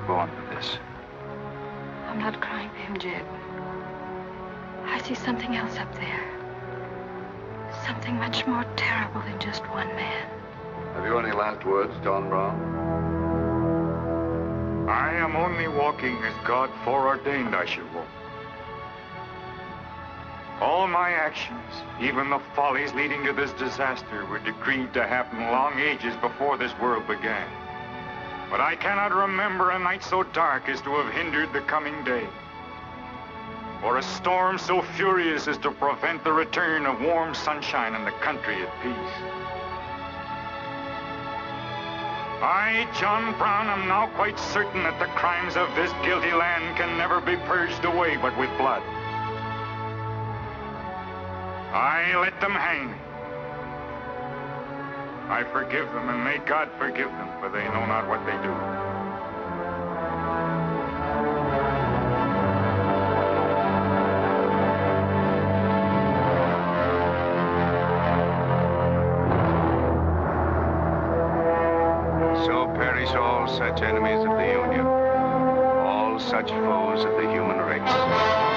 born for this. I'm not crying for him, Jeb. I see something else up there. Something much more terrible than just one man. Have you any last words, John Brown? I am only walking as God foreordained I should walk. All my actions, even the follies leading to this disaster, were decreed to happen long ages before this world began. But I cannot remember a night so dark as to have hindered the coming day, or a storm so furious as to prevent the return of warm sunshine and the country at peace. I, John Brown, am now quite certain that the crimes of this guilty land can never be purged away but with blood. I let them hang me. I forgive them, and may God forgive them, for they know not what they do. So perish all such enemies of the Union, all such foes of the human race.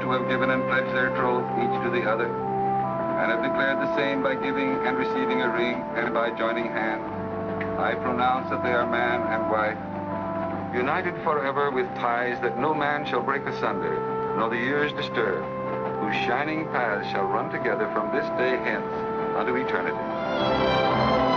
To have given and pledged their troth each to the other, and have declared the same by giving and receiving a ring and by joining hands, I pronounce that they are man and wife, united forever with ties that no man shall break asunder, nor the years disturb, whose shining paths shall run together from this day hence unto eternity.